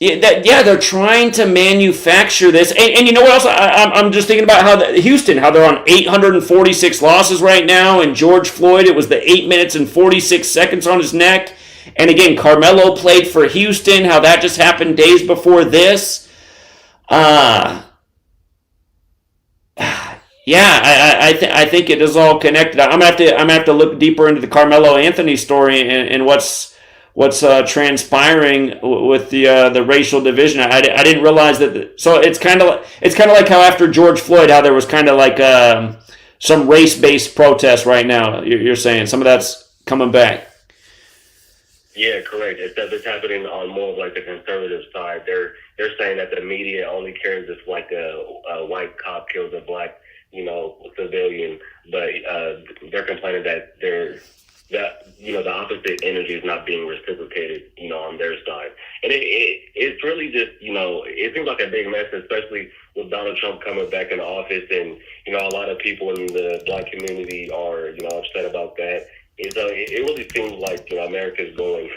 They're trying to manufacture this. And you know what else? I'm just thinking about how Houston, how they're on 846 losses right now. And George Floyd, it was the 8 minutes and 46 seconds on his neck. And again, Carmelo played for Houston, how that just happened days before this. I think it is all connected. I'm gonna have to look deeper into the Carmelo Anthony story and what's transpiring with the racial division. I didn't realize that. So it's kind of like how after George Floyd, how there was kind of like some race-based protests right now. You're saying some of that's coming back. Yeah, correct. Except it's happening on more of like the conservative side. They're saying that the media only cares if like a white cop kills a black civilian, but they're complaining that the opposite energy is not being reciprocated, on their side. And it's really just, it seems like a big mess, especially with Donald Trump coming back in office. And, a lot of people in the black community are, upset about that. And so it really seems like, America is going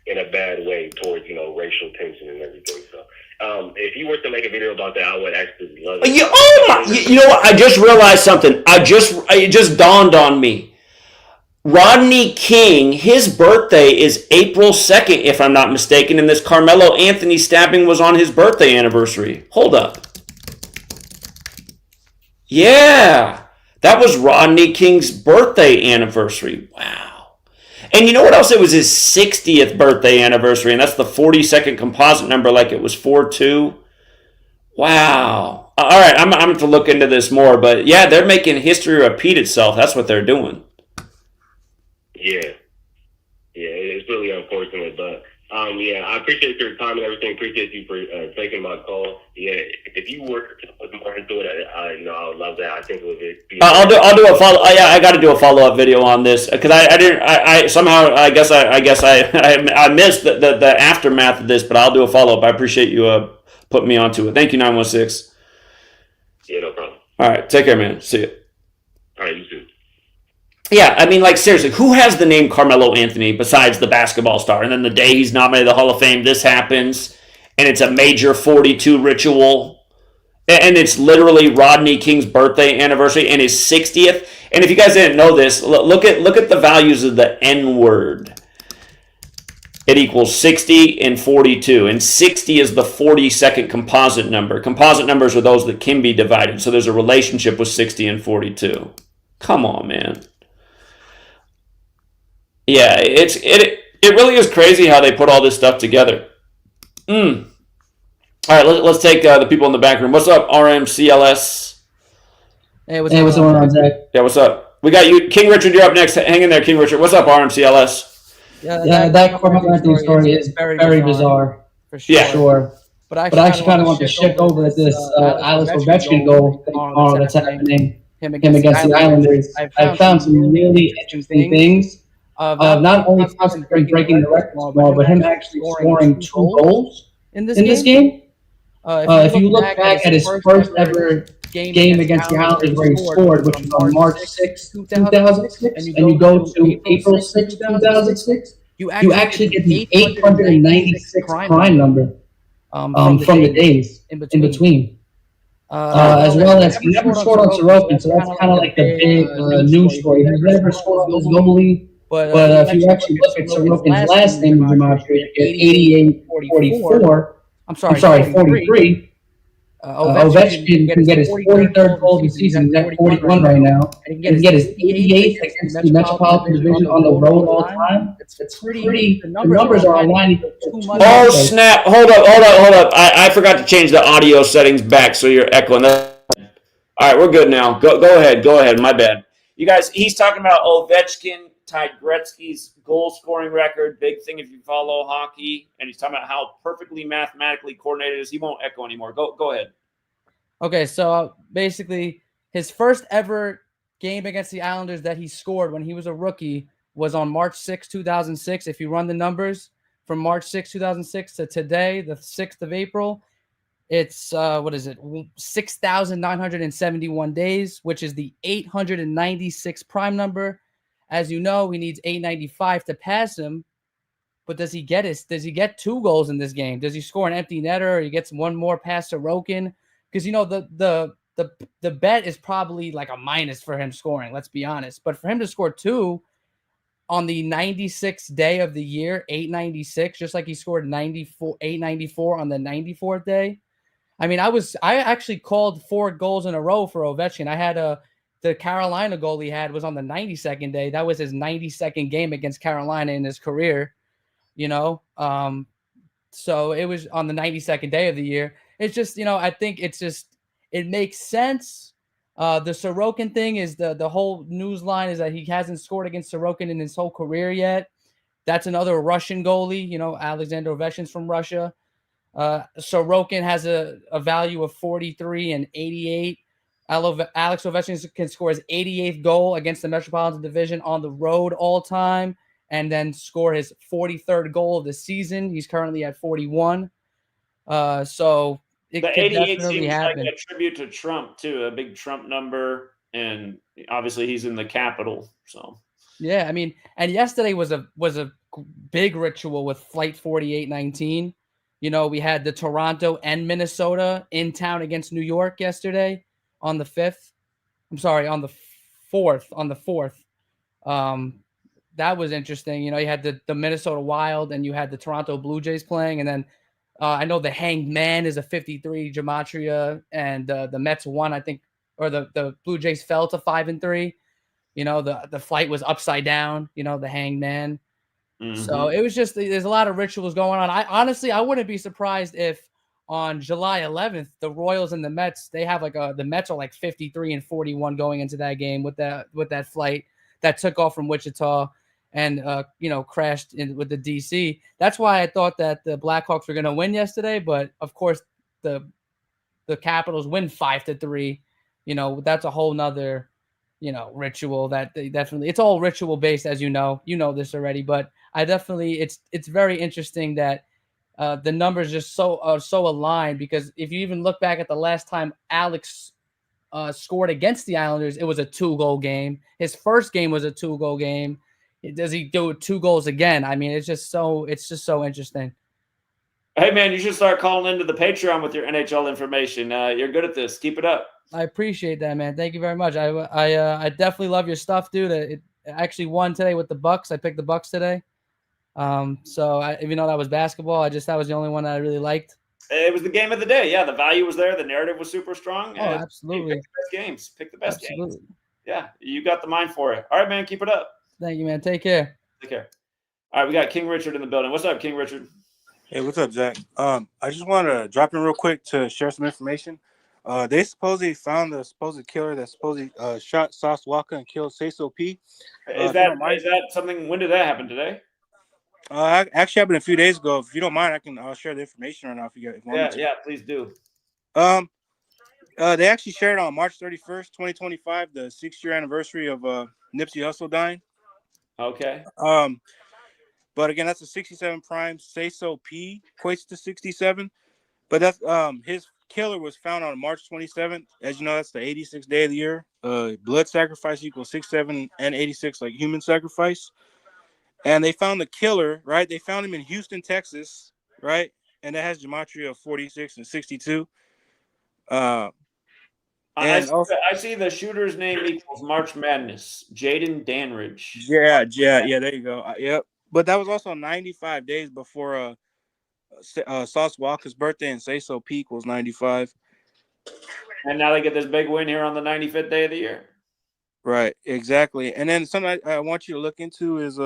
in a bad way towards, racial tension and everything. So if you were to make a video about that, I would actually love it. You know what? I just realized something. It just dawned on me. Rodney King, his birthday is April 2nd, if I'm not mistaken, and this Carmelo Anthony stabbing was on his birthday anniversary. Hold up. Yeah, that was Rodney King's birthday anniversary. Wow. And you know what else? It was his 60th birthday anniversary, and that's the 42nd composite number, like it was 4-2. Wow. All right, I'm going to look into this more, but yeah, they're making history repeat itself. That's what they're doing. Yeah, it's really unfortunate, but Yeah, I appreciate your time and everything. Appreciate you for taking my call. Yeah, if you were to put more into it, I would love that. I think it would be. I'll do a follow. Yeah, I got to do a follow up video on this because I didn't. I somehow I guess I missed the aftermath of this, but I'll do a follow up. I appreciate you putting me onto it. Thank you, 916. Yeah, no problem. All right, take care, man. See you. All right, you too. Yeah, I mean, like, seriously, who has the name Carmelo Anthony besides the basketball star? And then the day he's nominated to the Hall of Fame, this happens, and it's a major 42 ritual, and it's literally Rodney King's birthday anniversary and his 60th. And if you guys didn't know this, look at the values of the N-word. It equals 60 and 42, and 60 is the 42nd composite number. Composite numbers are those that can be divided, so there's a relationship with 60 and 42. Come on, man. Yeah, it really is crazy how they put all this stuff together. All right, let's take the people in the back room. What's up, RMCLS? Hey, what's going on, Zach? Yeah, what's up? We got you, King Richard. You're up next. Hang in there, King Richard. What's up, RMCLS? Yeah, that Carmelo Anthony story is very bizarre. For sure. But I actually kind of want to shift over at this Alex Ovechkin goal tomorrow that's happening him against the Islanders. I found some really interesting things. Not only possibly breaking the record tomorrow, but him actually scoring 2 goals in this game. If you look back at his first ever game against the Islanders where he scored, which was on March 6, 2006, and you go to April 6, 2006, you actually get the 896 prime number from the days in between. As well as he never scored on Sorokin, so that's kind of like the big news story. He never scored on his goalie. But if you actually look at Sorokin's last name in Gematria, you get 43. Ovechkin can get his 43rd goal of the season. He's at 41 right now. And he can get his 88th against the Metropolitan Division on the road all time. It's pretty. The numbers are aligning too much. Oh, snap. Hold up. I forgot to change the audio settings back, so you're echoing. All right, we're good now. Go ahead. My bad. You guys, he's talking about Ovechkin tied Gretzky's goal-scoring record. Big thing if you follow hockey. And he's talking about how perfectly mathematically coordinated it is. He won't echo anymore. Go ahead. Okay, so basically his first ever game against the Islanders that he scored when he was a rookie was on March 6, 2006. If you run the numbers from March 6, 2006 to today, the 6th of April, it's 6,971 days, which is the 896 prime number. As you know, he needs 895 to pass him. But does he get 2 goals in this game? Does he score an empty netter, or he gets one more pass to Sorokin? Because the bet is probably like a minus for him scoring, let's be honest. But for him to score 2 on the 96th day of the year, 896, just like he scored 894 on the 94th day. I mean, I actually called 4 goals in a row for Ovechkin. I had the Carolina goal he had was on the 92nd day. That was his 92nd game against Carolina in his career, so it was on the 92nd day of the year. It's just, I think it makes sense. The Sorokin thing is the whole news line is that he hasn't scored against Sorokin in his whole career yet. That's another Russian goalie, Alexander Ovechkin's from Russia. Sorokin has a value of 43 and 88. Alex Ovechkin can score his 88th goal against the Metropolitan Division on the road all time, and then score his 43rd goal of the season. He's currently at 41. So it the could 88 definitely seems happen. like a tribute to Trump too, a big Trump number, and obviously he's in the Capitol. So yeah, I mean, and yesterday was a big ritual with Flight 4819. We had the Toronto and Minnesota in town against New York yesterday on the 5th. I'm sorry, on the 4th. That was interesting. You had the Minnesota Wild and you had the Toronto Blue Jays playing. And then I know the Hanged Man is a 53 Gematria, and the Mets won, I think, or the Blue Jays fell to 5-3. The flight was upside down, the Hanged Man. Mm-hmm. So it was just, there's a lot of rituals going on. I wouldn't be surprised if on July 11th, the Royals and the Mets, they have the Mets are like 53 and 41 going into that game with that flight that took off from Wichita. and crashed in with the DC. That's why I thought that the Blackhawks were going to win yesterday, but of course the Capitals win 5-3. That's a whole nother ritual that they definitely, it's all ritual based, as you know this already, but I definitely, it's very interesting that the numbers just so aligned, because if you even look back at the last time Alex scored against the Islanders, it was a 2-goal game. His first game was a 2-goal game. Does he do 2 goals again? I mean, it's just so interesting. Hey man, you should start calling into the Patreon with your NHL information. You're good at this. Keep it up. I appreciate that, man. Thank you very much. I definitely love your stuff, dude. It actually won today with the Bucks. I picked the Bucks today. So even though that was basketball, that was the only one that I really liked. It was the game of the day. Yeah, the value was there. The narrative was super strong. Oh, absolutely. Pick the best games. Pick the best games. Yeah, you got the mind for it. All right, man. Keep it up. Thank you, man. Take care. Take care. All right, we got King Richard in the building. What's up, King Richard? Hey, what's up, Zach? I just want to drop in real quick to share some information. They supposedly found the supposed killer that supposedly shot Sauce Walka and killed Sayso P. Is that something? When did that happen today? Actually happened a few days ago. If you don't mind, I can share the information right now if you want. Yeah, please do. They actually shared on March 31st, 2025, the 6-year anniversary of Nipsey Hussle dying. Okay. But again, that's a 67 prime. Sayso P equates to 67. But that's his killer was found on March 27th. As you know, that's the 86th day of the year. Blood sacrifice equals 6, 7, and 86, like human sacrifice. And they found the killer, right? They found him in Houston, Texas, right? And that has gematria of 46 and 62. I see the shooter's name equals March Madness. Jaden Danridge. Yeah, there you go. Yep. But that was also 95 days before Sauce Walka's birthday, and Sayso P equals 95. And now they get this big win here on the 95th day of the year. Right, exactly. And then something I want you to look into is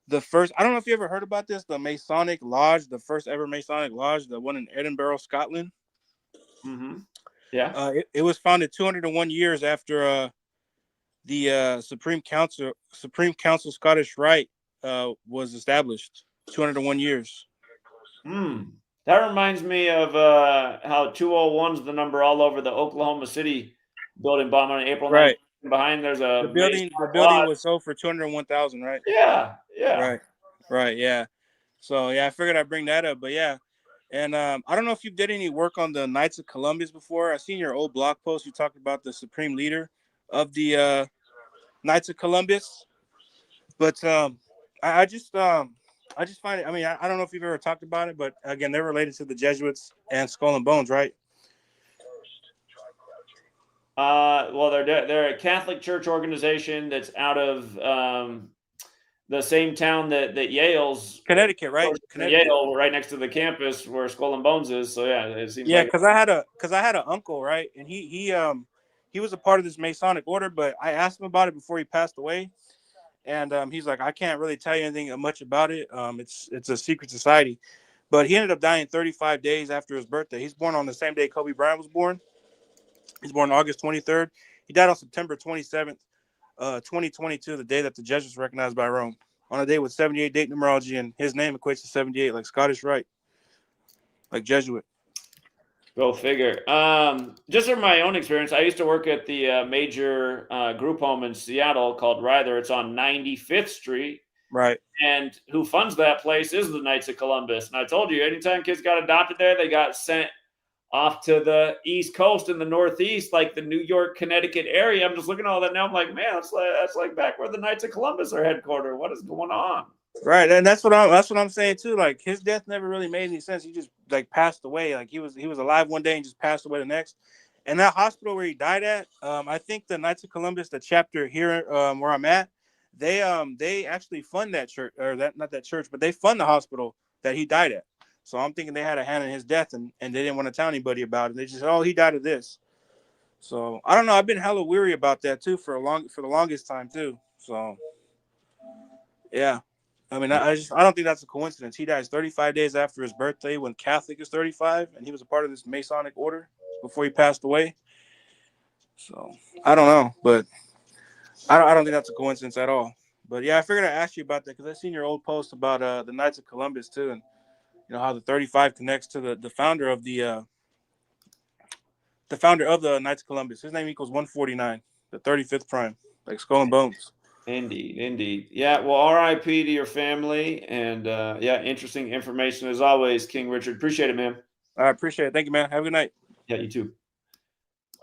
the first, I don't know if you ever heard about this, the Masonic Lodge, the first ever Masonic Lodge, the one in Edinburgh, Scotland. Mm-hmm. Yeah. It was founded 201 years after the Supreme Council Scottish Rite was established. 201 years. That reminds me of how 201 is the number all over the Oklahoma City building bomb on April 9th. Right. Behind there's a the building was sold for $201,000, right? Yeah. Right, yeah. So yeah, I figured I'd bring that up, but yeah. And I don't know if you did any work on the Knights of Columbus before. I seen your old blog post. You talked about the supreme leader of the Knights of Columbus, but I just find it. I mean, I don't know if you've ever talked about it, but again, they're related to the Jesuits and Skull and Bones, right? Well, they're a Catholic church organization that's out of the same town that Yale's Connecticut, right? Yale, right next to the campus where Skull and Bones is. So yeah, it seems. Yeah, because I had an uncle, right, and he was a part of this Masonic order, but I asked him about it before he passed away, and he's like, I can't really tell you anything much about it. It's a secret society, but he ended up dying 35 days after his birthday. He's born on the same day Kobe Bryant was born. He's born August 23rd. He died on September 27th, 2022, the day that the Jesuits recognized by Rome, on a day with 78 date numerology, and his name equates to 78, like Scottish Rite, like Jesuit. Go figure. Just from my own experience, I used to work at the major group home in Seattle called Ryther. It's on 95th Street. Right. And who funds that place is the Knights of Columbus. And I told you, anytime kids got adopted there, they got sent off to the East Coast and the Northeast, like the New York, Connecticut area. I'm just looking at all that now. I'm like, man, that's like back where the Knights of Columbus are headquartered. What is going on? Right, and that's what I'm saying too. Like, his death never really made any sense. He just like passed away. Like he was alive one day and just passed away the next. And that hospital where he died at, I think the Knights of Columbus, the chapter here where I'm at, they actually fund that church, or that not that church, but they fund the hospital that he died at. So I'm thinking they had a hand in his death, and they didn't want to tell anybody about it. They just said, "Oh, he died of this." So I don't know. I've been hella weary about that too for the longest time too. So yeah, I mean, I don't think that's a coincidence. He dies 35 days after his birthday, when Catholic is 35, and he was a part of this Masonic order before he passed away. So I don't know, but I don't think that's a coincidence at all. But yeah, I figured I'd ask you about that because I seen your old post about the Knights of Columbus too, and how the 35 connects to the founder of the Knights of Columbus. His name equals 149, the 35th prime, like Skull and Bones. Indeed, indeed. Yeah, well, R.I.P. to your family, and interesting information as always, King Richard. Appreciate it, man. I appreciate it. Thank you, man. Have a good night. Yeah, you too.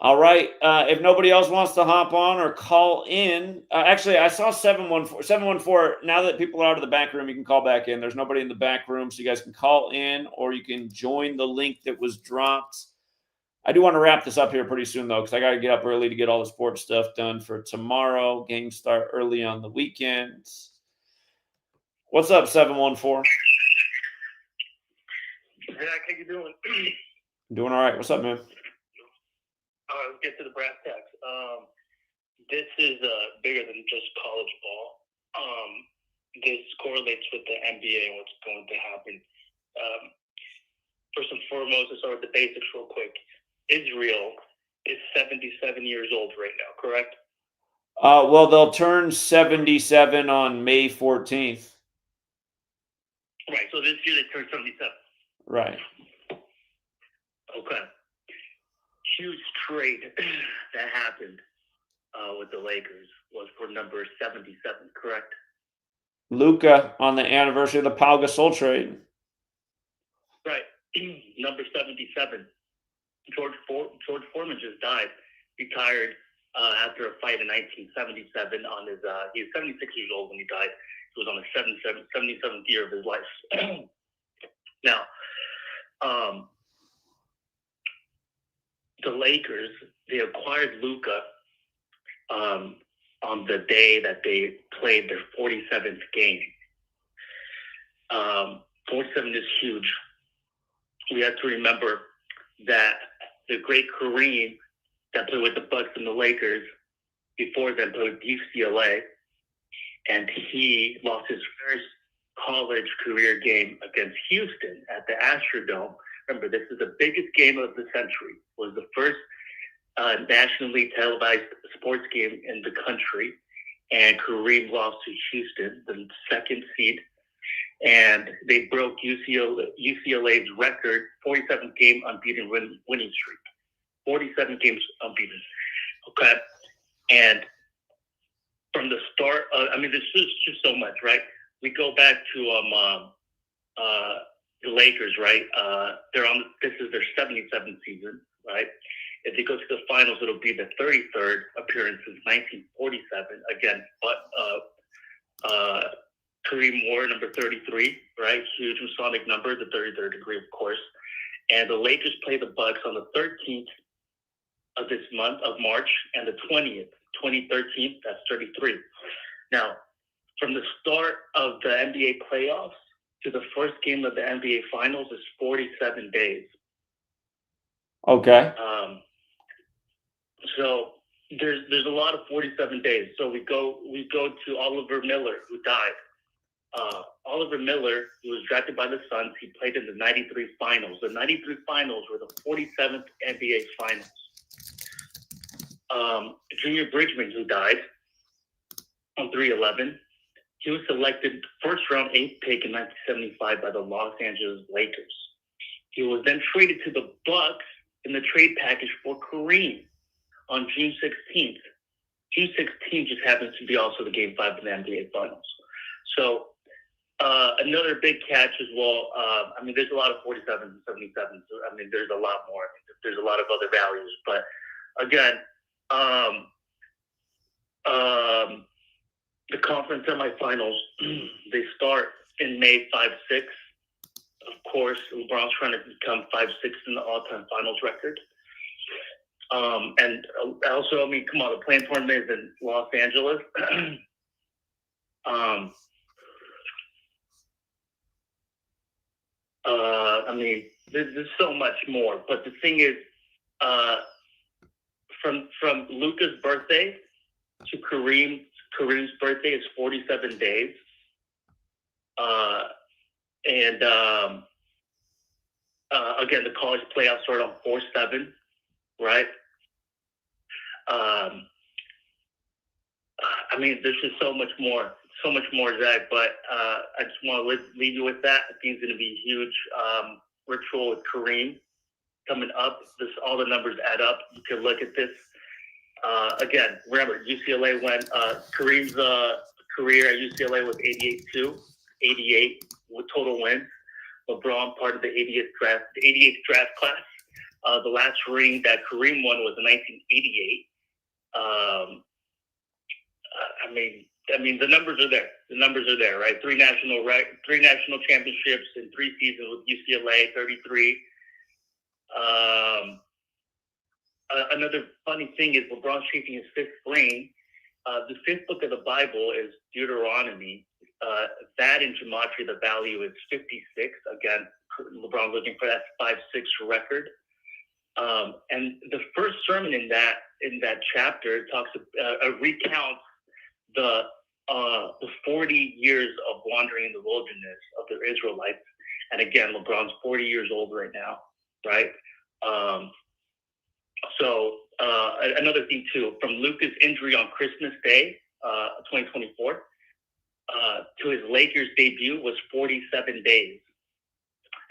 All right. If nobody else wants to hop on or call in, actually, I saw 714. Now that people are out of the back room, you can call back in. There's nobody in the back room, so you guys can call in or you can join the link that was dropped. I do want to wrap this up here pretty soon, though, because I got to get up early to get all the sports stuff done for tomorrow. Games start early on the weekends. What's up, 714? Zach, how you doing? Doing all right. What's up, man? All right, let's get to the brass tacks. This is bigger than just college ball. This correlates with the NBA and what's going to happen. First and foremost, let's start with the basics real quick. Israel is 77 years old right now, correct? Well, they'll turn 77 on May 14th. Right, so this year they turned 77. Right. Okay. Huge trade that happened with the Lakers was for number 77, correct? Luka on the anniversary of the Pau Gasol trade. Right. Number 77. George Foreman just died, retired after a fight in 1977 on his, he was 76 years old when he died. He was on the 77th year of his life. Now, the Lakers, they acquired Luka on the day that they played their 47th game. 47 is huge. We have to remember that the great Kareem that played with the Bucks and the Lakers before then played with UCLA, and he lost his first college career game against Houston at the Astrodome. Remember, this is the biggest game of the century. It was the first nationally televised sports game in the country, and Kareem lost to Houston, the second seed, and they broke UCLA's record 47 game unbeaten winning streak. 47 games unbeaten. Okay, and from the start, this is just so much, right? We go back to the Lakers, right? This is their 77th season, right? If they go to the finals, it'll be the 33rd appearance since 1947 against Kareem Moore, number 33, right? Huge Masonic number, the 33rd degree, of course. And the Lakers play the Bucks on the 13th of this month of March and the 20th, 2013, that's 33. Now, from the start of the NBA playoffs to the first game of the NBA Finals is 47 days. Okay. So there's a lot of 47 days. So we go to Oliver Miller, who died. Oliver Miller, he was drafted by the Suns. He played in the 93 finals. The 93 finals were the 47th NBA Finals. Junior Bridgman, who died on 3/11, he was selected first round 8th pick in 1975 by the Los Angeles Lakers. He was then traded to the Bucks in the trade package for Kareem on June 16th. June 16th just happens to be also the Game 5 of the NBA Finals. So another big catch as well. There's a lot of 47s and 77s. There's a lot more. There's a lot of other values. But again, the conference semifinals, they start in May 5-6. Of course, LeBron's trying to become 5-6 in the all-time finals record. And also, come on, the playing tournament is in Los Angeles. There's so much more. But the thing is, from Luka's birthday to Kareem's birthday is 47 days. Again, the college playoffs start on 4/7, right? There's just so much more. so much more, Zach, but I just want to leave you with that. I think it's going to be a huge ritual with Kareem coming up. All the numbers add up. You can look at this. Again, remember, UCLA went, Kareem's career at UCLA was 88 with total wins. LeBron part of the 88th draft class. The last ring that Kareem won was in 1988. I mean, the numbers are there. The numbers are there, right? Three national championships in 3 seasons with UCLA, 33. Another funny thing is LeBron's chasing his 5th ring. The 5th book of the Bible is Deuteronomy. That in Gematria, the value is 56. Again, LeBron looking for that 5-6 record. And the first sermon in that chapter talks recounts the 40 years of wandering in the wilderness of the Israelites. And again, LeBron's 40 years old right now, right? So another thing too, from Luka's injury on Christmas Day, 2024, to his Lakers debut was 47 days.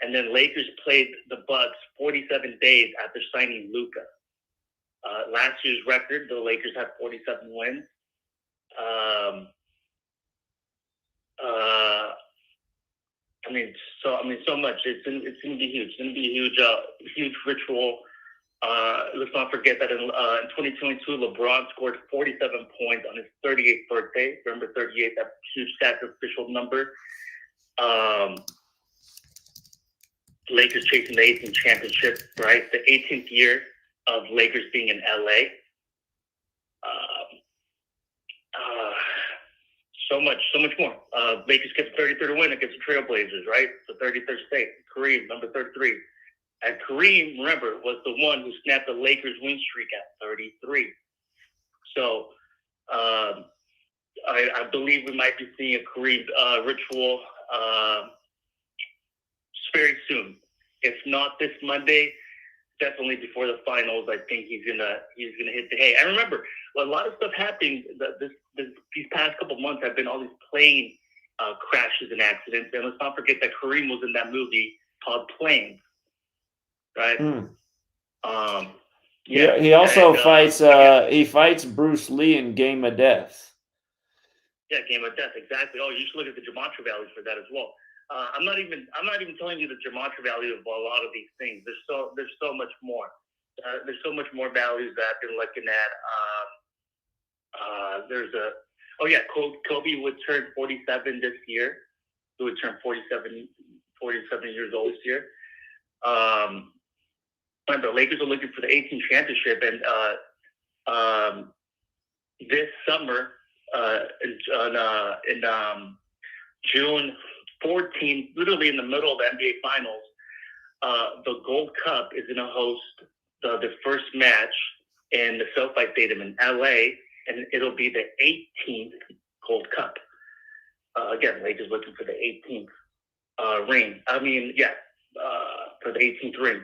And then Lakers played the Bucks 47 days after signing Luka. Last year's record, the Lakers had 47 wins. So much. It's going to be huge. It's going to be a huge ritual. Let's not forget that in 2022, LeBron scored 47 points on his 38th birthday. Remember 38, that huge sacrificial number. Lakers chasing the 18th championship, right? The 18th year of Lakers being in LA. So much more. Lakers get the 33rd win against the Trailblazers, right? The 33rd state. Kareem, number 33. And Kareem, remember, was the one who snapped the Lakers win streak at 33. So I believe we might be seeing a Kareem ritual very soon. If not this Monday, definitely before the finals. I think he's gonna hit the hay. And remember, a lot of stuff happening. These past couple months have been all these plane crashes and accidents. And let's not forget that Kareem was in that movie called Planes, right? He also fights. He fights Bruce Lee in Game of Death. Yeah, Game of Death, exactly. Oh, you should look at the Gematria values for that as well. I'm not even telling you the Gematria value of a lot of these things. There's so much more. There's so much more values that I've been looking at. Kobe would turn 47 this year. He would turn 47 years old this year. The Lakers are looking for the 18th championship, and this summer, in June 14th, literally in the middle of the NBA Finals, the Gold Cup is going to host the first match in the SoFi Stadium in LA, and it'll be the 18th Gold Cup. Again, Lakers looking for the 18th ring. For the 18th ring.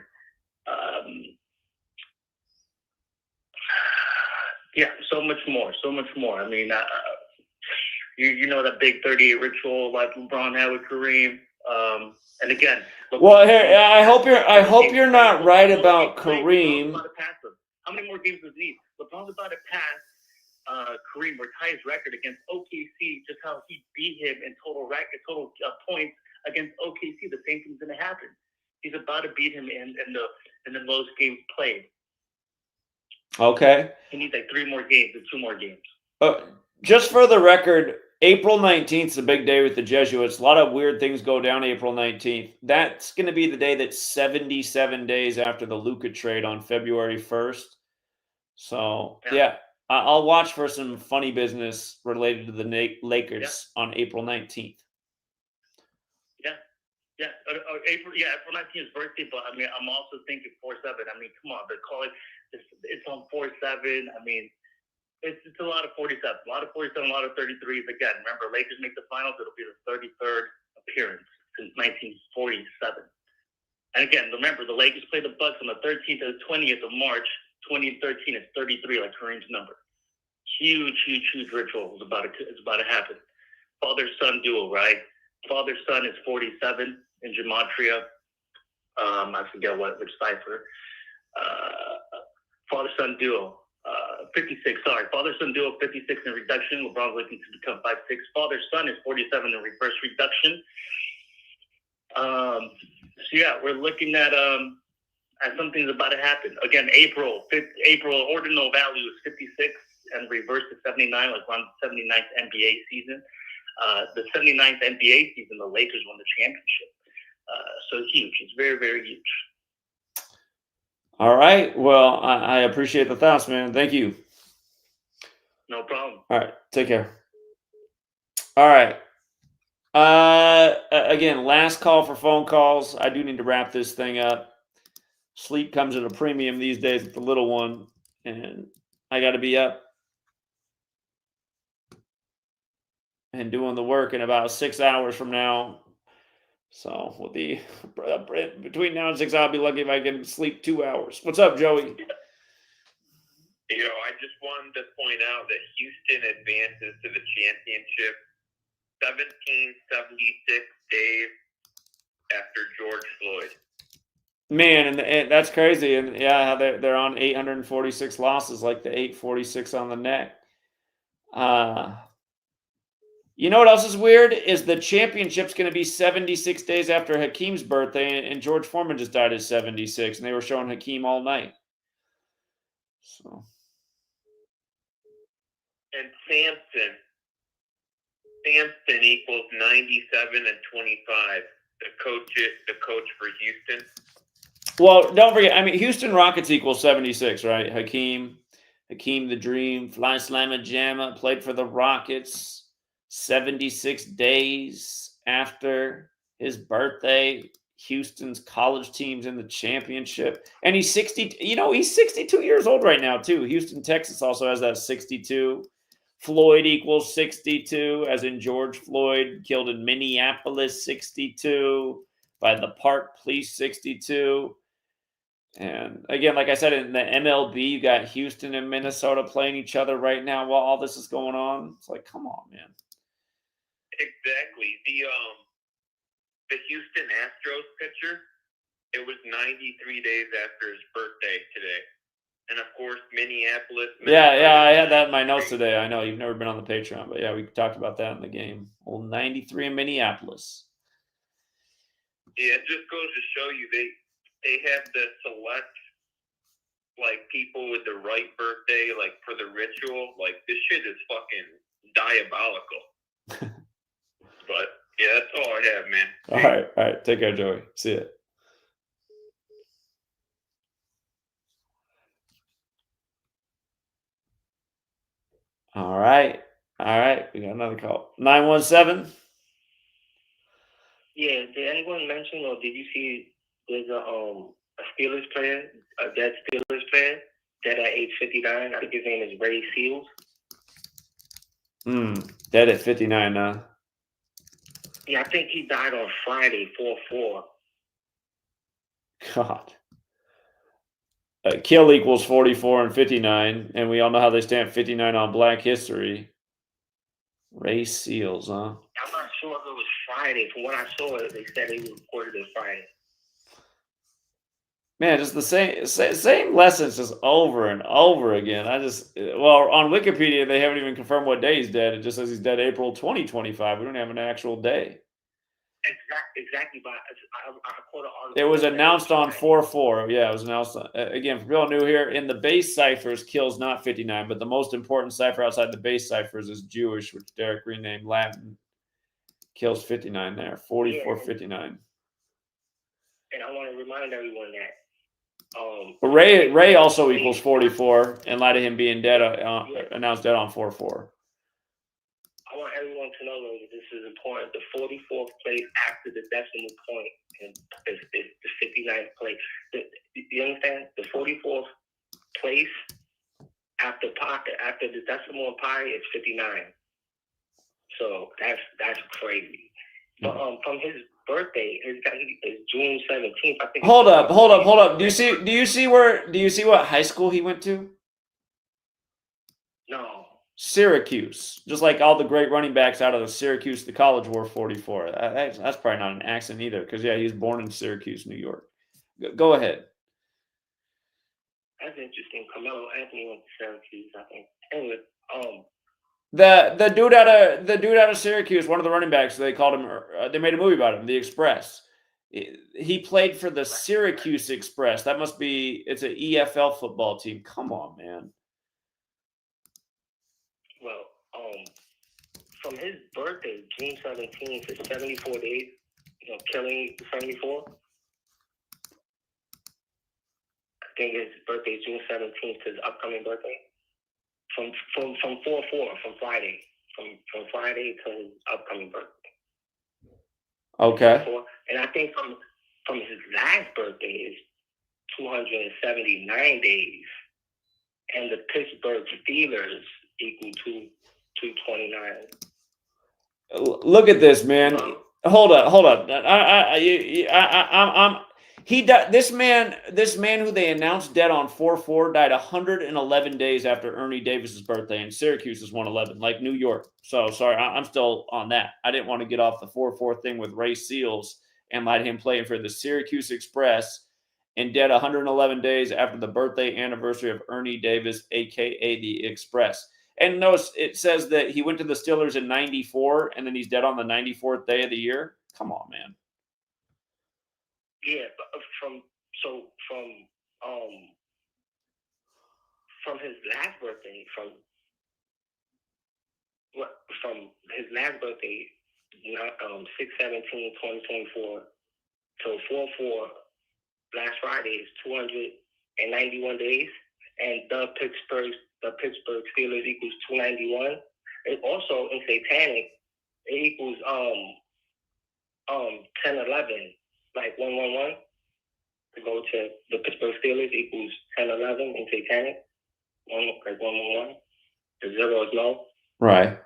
So much more. I mean, you know that big 38 ritual like LeBron had with Kareem. And again, well, here I hope you're not right about Kareem. How many more games does he need? LeBron's about to pass Kareem or tie his record against OKC. Just how he beat him in total points against OKC. The same thing's going to happen. He's about to beat him in the most games played. Okay. He needs like 3 more games and 2 more games. Just for the record, April 19th is a big day with the Jesuits. A lot of weird things go down April 19th. That's going to be the day that's 77 days after the Luka trade on February 1st. So, yeah, I'll watch for some funny business related to the Lakers on April 19th. April 19th is birthday, but I mean, I'm also thinking 4-7. I mean, come on, they call it. It's on 4-7. I mean, it's a lot of 47, a lot of 33s. Again, remember, Lakers make the finals. It'll be the 33rd appearance since 1947. And again, remember, the Lakers play the Bucks on the 13th and the 20th of March. 2013 is 33, like Kareem's number. Huge ritual is about to happen. father-son duo, right? Father-son is 47 in Gematria. I forget which cipher. Father-son duo, 56. Sorry, father-son duo 56 in reduction. LeBron's looking to become 5'6". Father-son is 47 in reverse reduction. So yeah, we're looking at something's about to happen. Again, April ordinal value is 56 and reverse is 79, like around the 79th NBA season. The 79th NBA season, the Lakers won the championship. So huge. It's very, very huge. All right. Well, I appreciate the thoughts, man. Thank you. No problem. All right. Take care. All right. Again, last call for phone calls. I do need to wrap this thing up. Sleep comes at a premium these days with the little one, and I got to be up and doing the work in about 6 hours from now. So we'll be between now and 6 hours. I'll be lucky if I can sleep 2 hours. What's up, Joey? I just wanted to point out that Houston advances to the championship 1776 days after George Floyd. Man, and that's crazy. And yeah, how they're on 846 losses, like the 846 on the neck. You know what else is weird? Is the championship's going to be 76 days after Hakeem's birthday, and George Foreman just died at 76, and they were showing Hakeem all night. So. And Samson equals 97 and 25. The coach for Houston. Well, don't forget. I mean, Houston Rockets equals 76, right? Hakeem the Dream, Fly Slamma Jamma played for the Rockets 76 days after his birthday. Houston's college team's in the championship, and he's 60. He's 62 years old right now too. Houston, Texas also has that 62. Floyd equals 62, as in George Floyd killed in Minneapolis 62, by the Park Police 62. And again, like I said, in the MLB, you got Houston and Minnesota playing each other right now while all this is going on. It's like, come on, man. Exactly. The Houston Astros pitcher, it was 93 days after his birthday today. And of course, Minneapolis. Yeah, I had that in my notes today. I know you've never been on the Patreon, but yeah, we talked about that in the game. Old 93 in Minneapolis. Yeah, it just goes to show you they have the select, like, people with the right birthday, like, for the ritual. Like, this shit is fucking diabolical. But yeah, that's all I have, man. All right. Take care, Joey. See ya. All right. We got another call. 917. Yeah. Did anyone mention, or did you see there's a Steelers player, a dead Steelers player, dead at age 59? I think his name is Ray Seals. Dead at 59 now. Yeah, I think he died on Friday, 4/4. God. Kill equals 44 and 59, and we all know how they stamp 59 on Black History. Ray Seals, huh? I'm not sure if it was Friday. From what I saw, they said it was recorded as Friday. Man, just the same lessons just over and over again. On Wikipedia, they haven't even confirmed what day he's dead. It just says he's dead April 2025. We don't have an actual day. Exactly, but I caught an article. It was announced on 4/4. Yeah, it was announced. Again, for people new here, in the base ciphers, kills not 59, but the most important cipher outside the base ciphers is Jewish, which Derek renamed Latin. Kills 59 there, 44, 59. And I want to remind everyone that Ray also equals 44, in light of him being dead, announced dead on 4/4. I want everyone to know that this is important. The 44th place after the decimal point is the 59th place. You understand? The 44th place after the decimal and pi is 59. So that's crazy. But from his birthday, is June 17th. I think. Hold up. Do you see what high school he went to? No. Syracuse, just like all the great running backs out of the Syracuse, the college wore 44. That's probably not an accident either, because yeah, he was born in Syracuse, New York. Go ahead. That's interesting. Carmelo Anthony went to Syracuse, I think. Anyway, the dude out of Syracuse, one of the running backs, they called him. They made a movie about him, The Express. He played for the Syracuse Express. That must be. It's an EFL football team. Come on, man. Well, from his birthday, June 17th, to 74 days, killing 74. I think his birthday is June 17th, his upcoming birthday. From 4/4, from Friday. From Friday to his upcoming birthday. Okay. And I think from his last birthday is 279 days. And the Pittsburgh Steelers equal to 229. Look at this, man. Hold up. This man who they announced dead on 4/4 died 111 days after Ernie Davis's birthday, and Syracuse is 111, like New York. So sorry, I'm still on that. I didn't want to get off the 4/4 thing with Ray Seals and let him play for the Syracuse Express, and dead 111 days after the birthday anniversary of Ernie Davis, aka the Express. And notice it says that he went to the Steelers in '94, and then he's dead on the 94th day of the year. Come on, man. Yeah, but from his last birthday, from his last birthday, 6/17/2024 till 4/4 last Friday is 291 days, and the Pittsburgh Steelers equals 291. It also in Satanic it equals 1011, like 111. To go to the Pittsburgh Steelers equals 1011 in Satanic, like 111. The 0 is no. Right.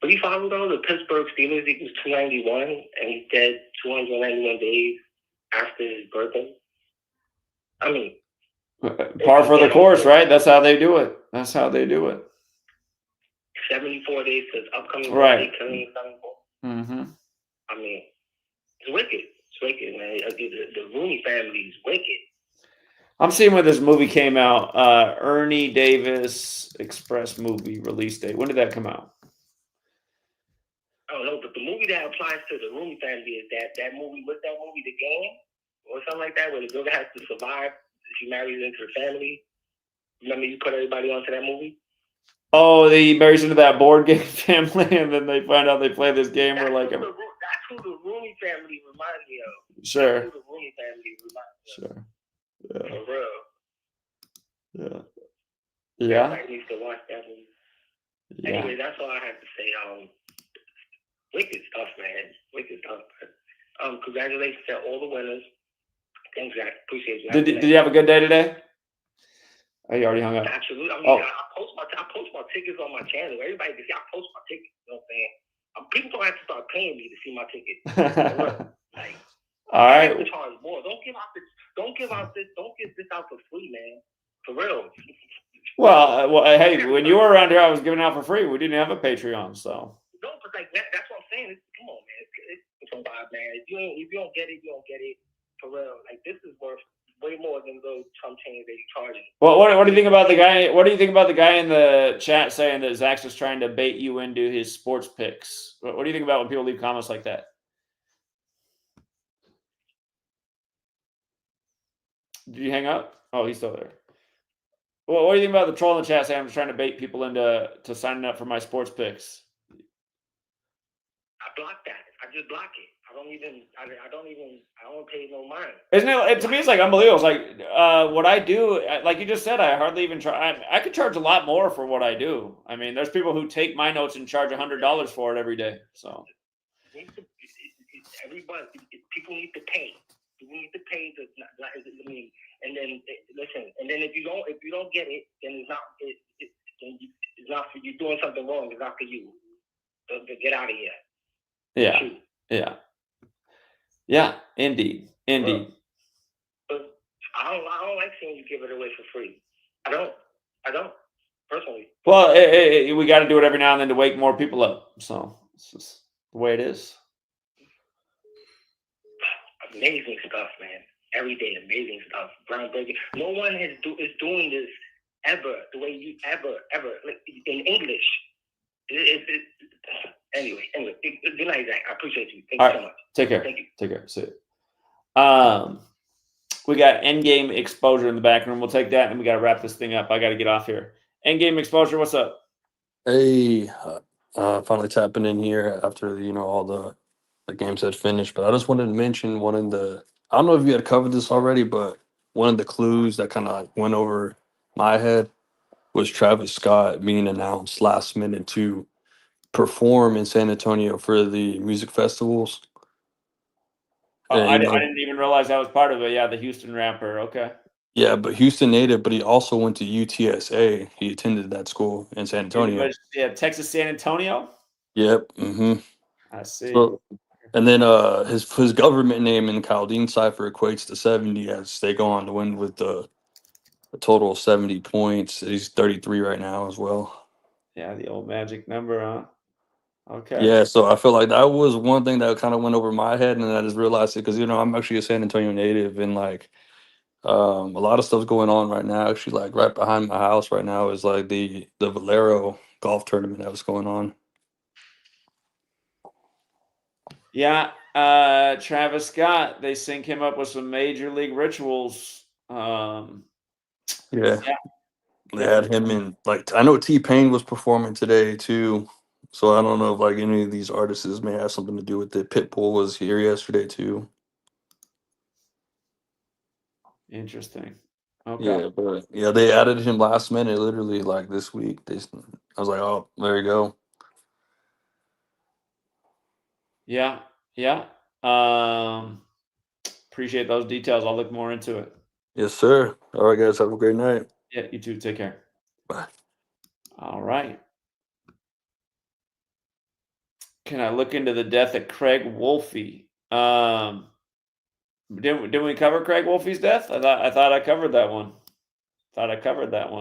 But you follow though, the Pittsburgh Steelers equals 291, and he's dead 291 days after his birthday. I mean, par for the course, right? That's how they do it. 74 days to his upcoming right. birthday, killing 74. Mm-hmm. I mean, it's wicked. It's wicked, man. The Rooney family is wicked. I'm seeing when this movie came out. Ernie Davis Express movie release date. When did that come out? I don't know, but the movie that applies to the Rooney family is that movie. What's that movie? The Game or something like that, where the girl has to survive. She marries into the family. Remember, you put everybody onto that movie. Oh, he marries into that board game family, and then they find out they play this game where like that's who the Rooney family reminds me of. Sure. That's who the Rooney family reminds me of. Sure. Yeah. For real. Yeah. Yeah. I used to watch that movie. Yeah. Anyway, that's all I have to say. Wicked stuff, man. Wicked stuff. Congratulations to all the winners. Thanks, Zach. Appreciate you. Did you have a good day today? Oh, you already hung up. Absolutely. I mean, I post my tickets on my channel. Everybody can see I post my tickets. You know what I'm saying? People don't have to start paying me to see my tickets. Like, all right. I have to charge more. Don't give this out for free, man. For real. Well, hey, when you were around here, I was giving out for free. We didn't have a Patreon, so. No, but like that's what I'm saying. Come on, man. It's a vibe, man. If you don't get it, you don't get it. For real. Like, this is worth way more than those chump change that you're charging. Well, what do you think about the guy? What do you think about the guy in the chat saying that Zach's just trying to bait you into his sports picks? What do you think about when people leave comments like that? Did you hang up? Oh, he's still there. Well, what do you think about the troll in the chat saying I'm just trying to bait people into signing up for my sports picks? I block that. I just block it. I don't pay no mind. Isn't it? To me, it's like unbelievable. It's like what I do. Like you just said, I hardly even try. I could charge a lot more for what I do. I mean, there's people who take my notes and charge $100 for it every day. So everybody, people need to pay. You need to pay I mean, and then listen. And then if you don't get it, then it's not. It's not for you doing something wrong. It's not for you. So get out of here. Yeah. Yeah. Yeah. Indeed. But I don't like seeing you give it away for free. I don't. don't, personally. Well, we got to do it every now and then to wake more people up. So it's just the way it is. Amazing stuff, man. Every day, amazing stuff. Groundbreaking. No one is doing this ever the way you ever like in English. Anyway. Good night, Zach. I appreciate you. Thank you so much. Take care. Thank you. Take care. See you. We got Endgame Exposure in the back room. We'll take that, and we got to wrap this thing up. I got to get off here. Endgame Exposure, what's up? Hey, finally tapping in here after all the games had finished. But I just wanted to mention one of the. I don't know if you had covered this already, but one of the clues that kind of like went over my head was Travis Scott being announced last minute to perform in San Antonio for the music festivals. I didn't even realize that was part of it. Yeah, the Houston rapper. Okay. Yeah, but Houston native, but he also went to UTSA. He attended that school in San Antonio. Yeah, Texas San Antonio. Yep. Mm-hmm. I see. So, and then his government name in Chaldean cipher equates to 70 as they go on to win with a total of 70 points. He's 33 right now as well. Yeah, the old magic number, huh? Okay. Yeah, so I feel like that was one thing that kind of went over my head, and I just realized it because I'm actually a San Antonio native, and like a lot of stuff's going on right now. Actually, like right behind my house right now is like the Valero golf tournament that was going on. Yeah, Travis Scott. They sync him up with some major league rituals. Yeah. They had him in, like, I know T-Pain was performing today too. So I don't know if like any of these artists may have something to do with it. Pitbull was here yesterday too. Interesting. Okay. Yeah, but yeah, they added him last minute, literally like this week. I was like, oh, there you go. Yeah. Appreciate those details. I'll look more into it. Yes, sir. All right, guys, have a great night. Yeah, you too. Take care. Bye. All right. Can I look into the death of Craig Wolfe? Didn't we cover Craig Wolfe's death? I thought I covered that one.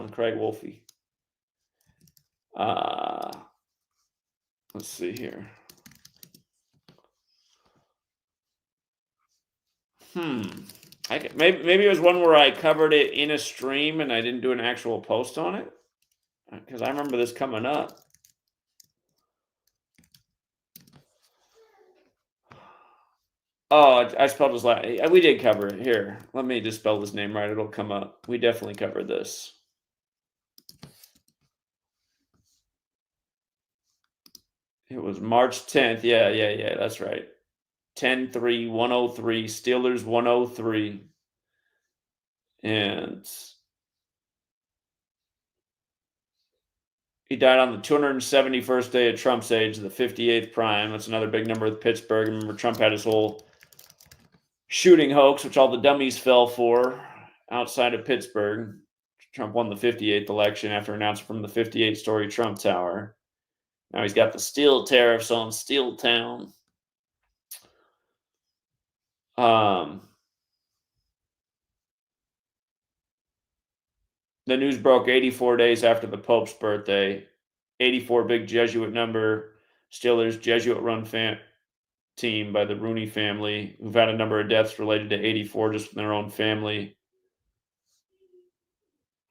Craig Wolfe. Let's see here. Maybe it was one where I covered it in a stream and I didn't do an actual post on it, because I remember this coming up. Oh, I spelled his last. We did cover it. Here, let me just spell his name right. It'll come up. We definitely covered this. It was March 10th. Yeah. That's right. 10-3-103. Steelers 103. And he died on the 271st day of Trump's age, the 58th prime. That's another big number with Pittsburgh. Remember, Trump had his whole shooting hoax, which all the dummies fell for outside of Pittsburgh. Trump won the 58th election after announcing from the 58-story Trump Tower. Now he's got the steel tariffs on Steel Town. The news broke 84 days after the Pope's birthday. 84, big Jesuit number. Steelers Jesuit-run team by the Rooney family, who've had a number of deaths related to 84 just in their own family.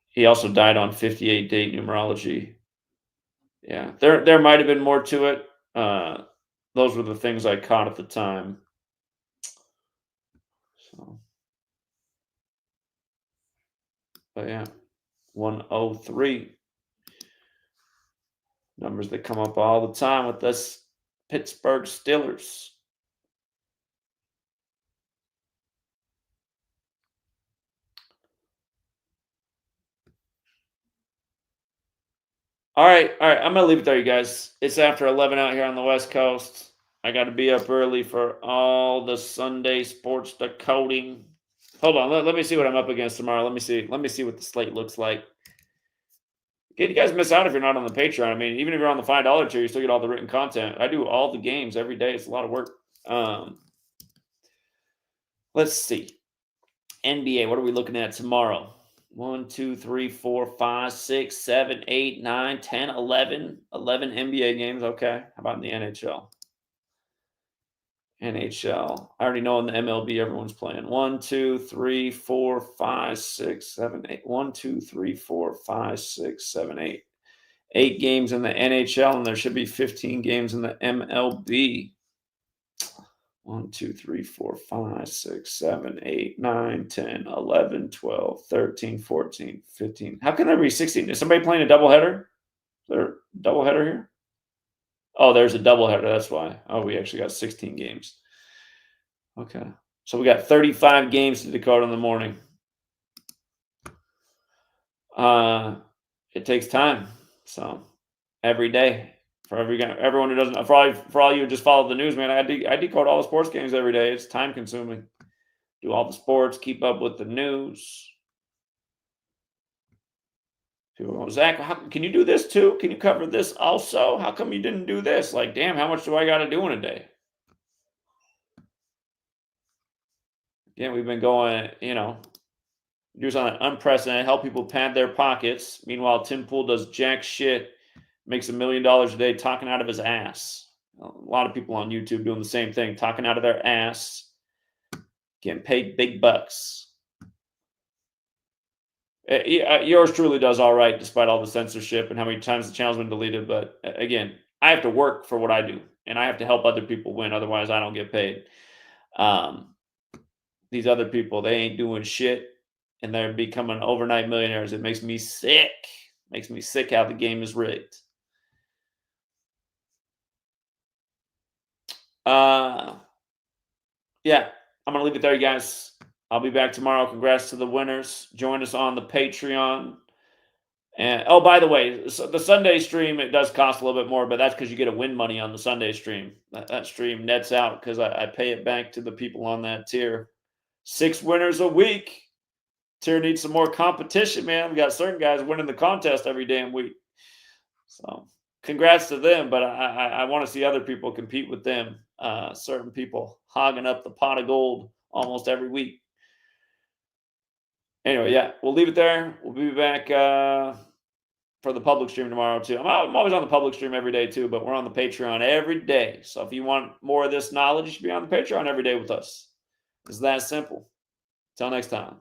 He also died on 58 date numerology. Yeah, there might have been more to it. Those were the things I caught at the time. So, but yeah, 103. Numbers that come up all the time with us Pittsburgh Steelers. All right. I'm gonna leave it there, you guys. It's after 11 out here on the West Coast. I got to be up early for all the Sunday sports decoding. Hold on. Let me see what I'm up against tomorrow. Let me see what the slate looks like. You guys miss out if you're not on the Patreon. I mean, even if you're on the $5 tier, you still get all the written content. I do all the games every day. It's a lot of work. Let's see. NBA, what are we looking at tomorrow? 1, 2, 3, 4, 5, 6, 7, 8, 9, 10, 11. 11 NBA games. Okay. How about in the NHL? NHL. I already know in the MLB everyone's playing. 1, 2, 3, 4, 5, 6, 7, 8. 1, 2, 3, 4, 5, 6, 7, 8. 8 games in the NHL, and there should be 15 games in the MLB. 1, 2, 3, 4, 5, 6, 7, 8, 9, 10, 11, 12, 13, 14, 15. How can there be 16? Is somebody playing a doubleheader? Is there a doubleheader here? Oh, there's a doubleheader. That's why. Oh, we actually got 16 games. Okay. So we got 35 games to decode in the morning. It takes time. So every day. For everyone who doesn't, for all you who just follow the news, man, I decode all the sports games every day. It's time consuming. Do all the sports, keep up with the news. People go, Zach, can you do this too? Can you cover this also? How come you didn't do this? Like, damn, how much do I got to do in a day? Again, we've been going, do something unprecedented, help people pad their pockets. Meanwhile, Tim Pool does jack shit. Makes $1 million a day talking out of his ass. A lot of people on YouTube doing the same thing, talking out of their ass, getting paid big bucks. Yours truly does all right, despite all the censorship and how many times the channel's been deleted. But again, I have to work for what I do, and I have to help other people win. Otherwise, I don't get paid. These other people, they ain't doing shit, and they're becoming overnight millionaires. It makes me sick. Makes me sick how the game is rigged. Yeah, I'm gonna leave it there, you guys. I'll be back tomorrow. Congrats to the winners. Join us on the Patreon. And oh, by the way, so the Sunday stream, it does cost a little bit more, but that's because you get to win money on the Sunday stream. That stream nets out because I pay it back to the people on that tier. 6 winners a week. Tier needs some more competition, man. We got certain guys winning the contest every damn week. So congrats to them, but I want to see other people compete with them. Certain people hogging up the pot of gold almost every week. Anyway, yeah, we'll leave it there. We'll be back for the public stream tomorrow, too. I'm always on the public stream every day, too, but we're on the Patreon every day. So if you want more of this knowledge, you should be on the Patreon every day with us. It's that simple. Until next time.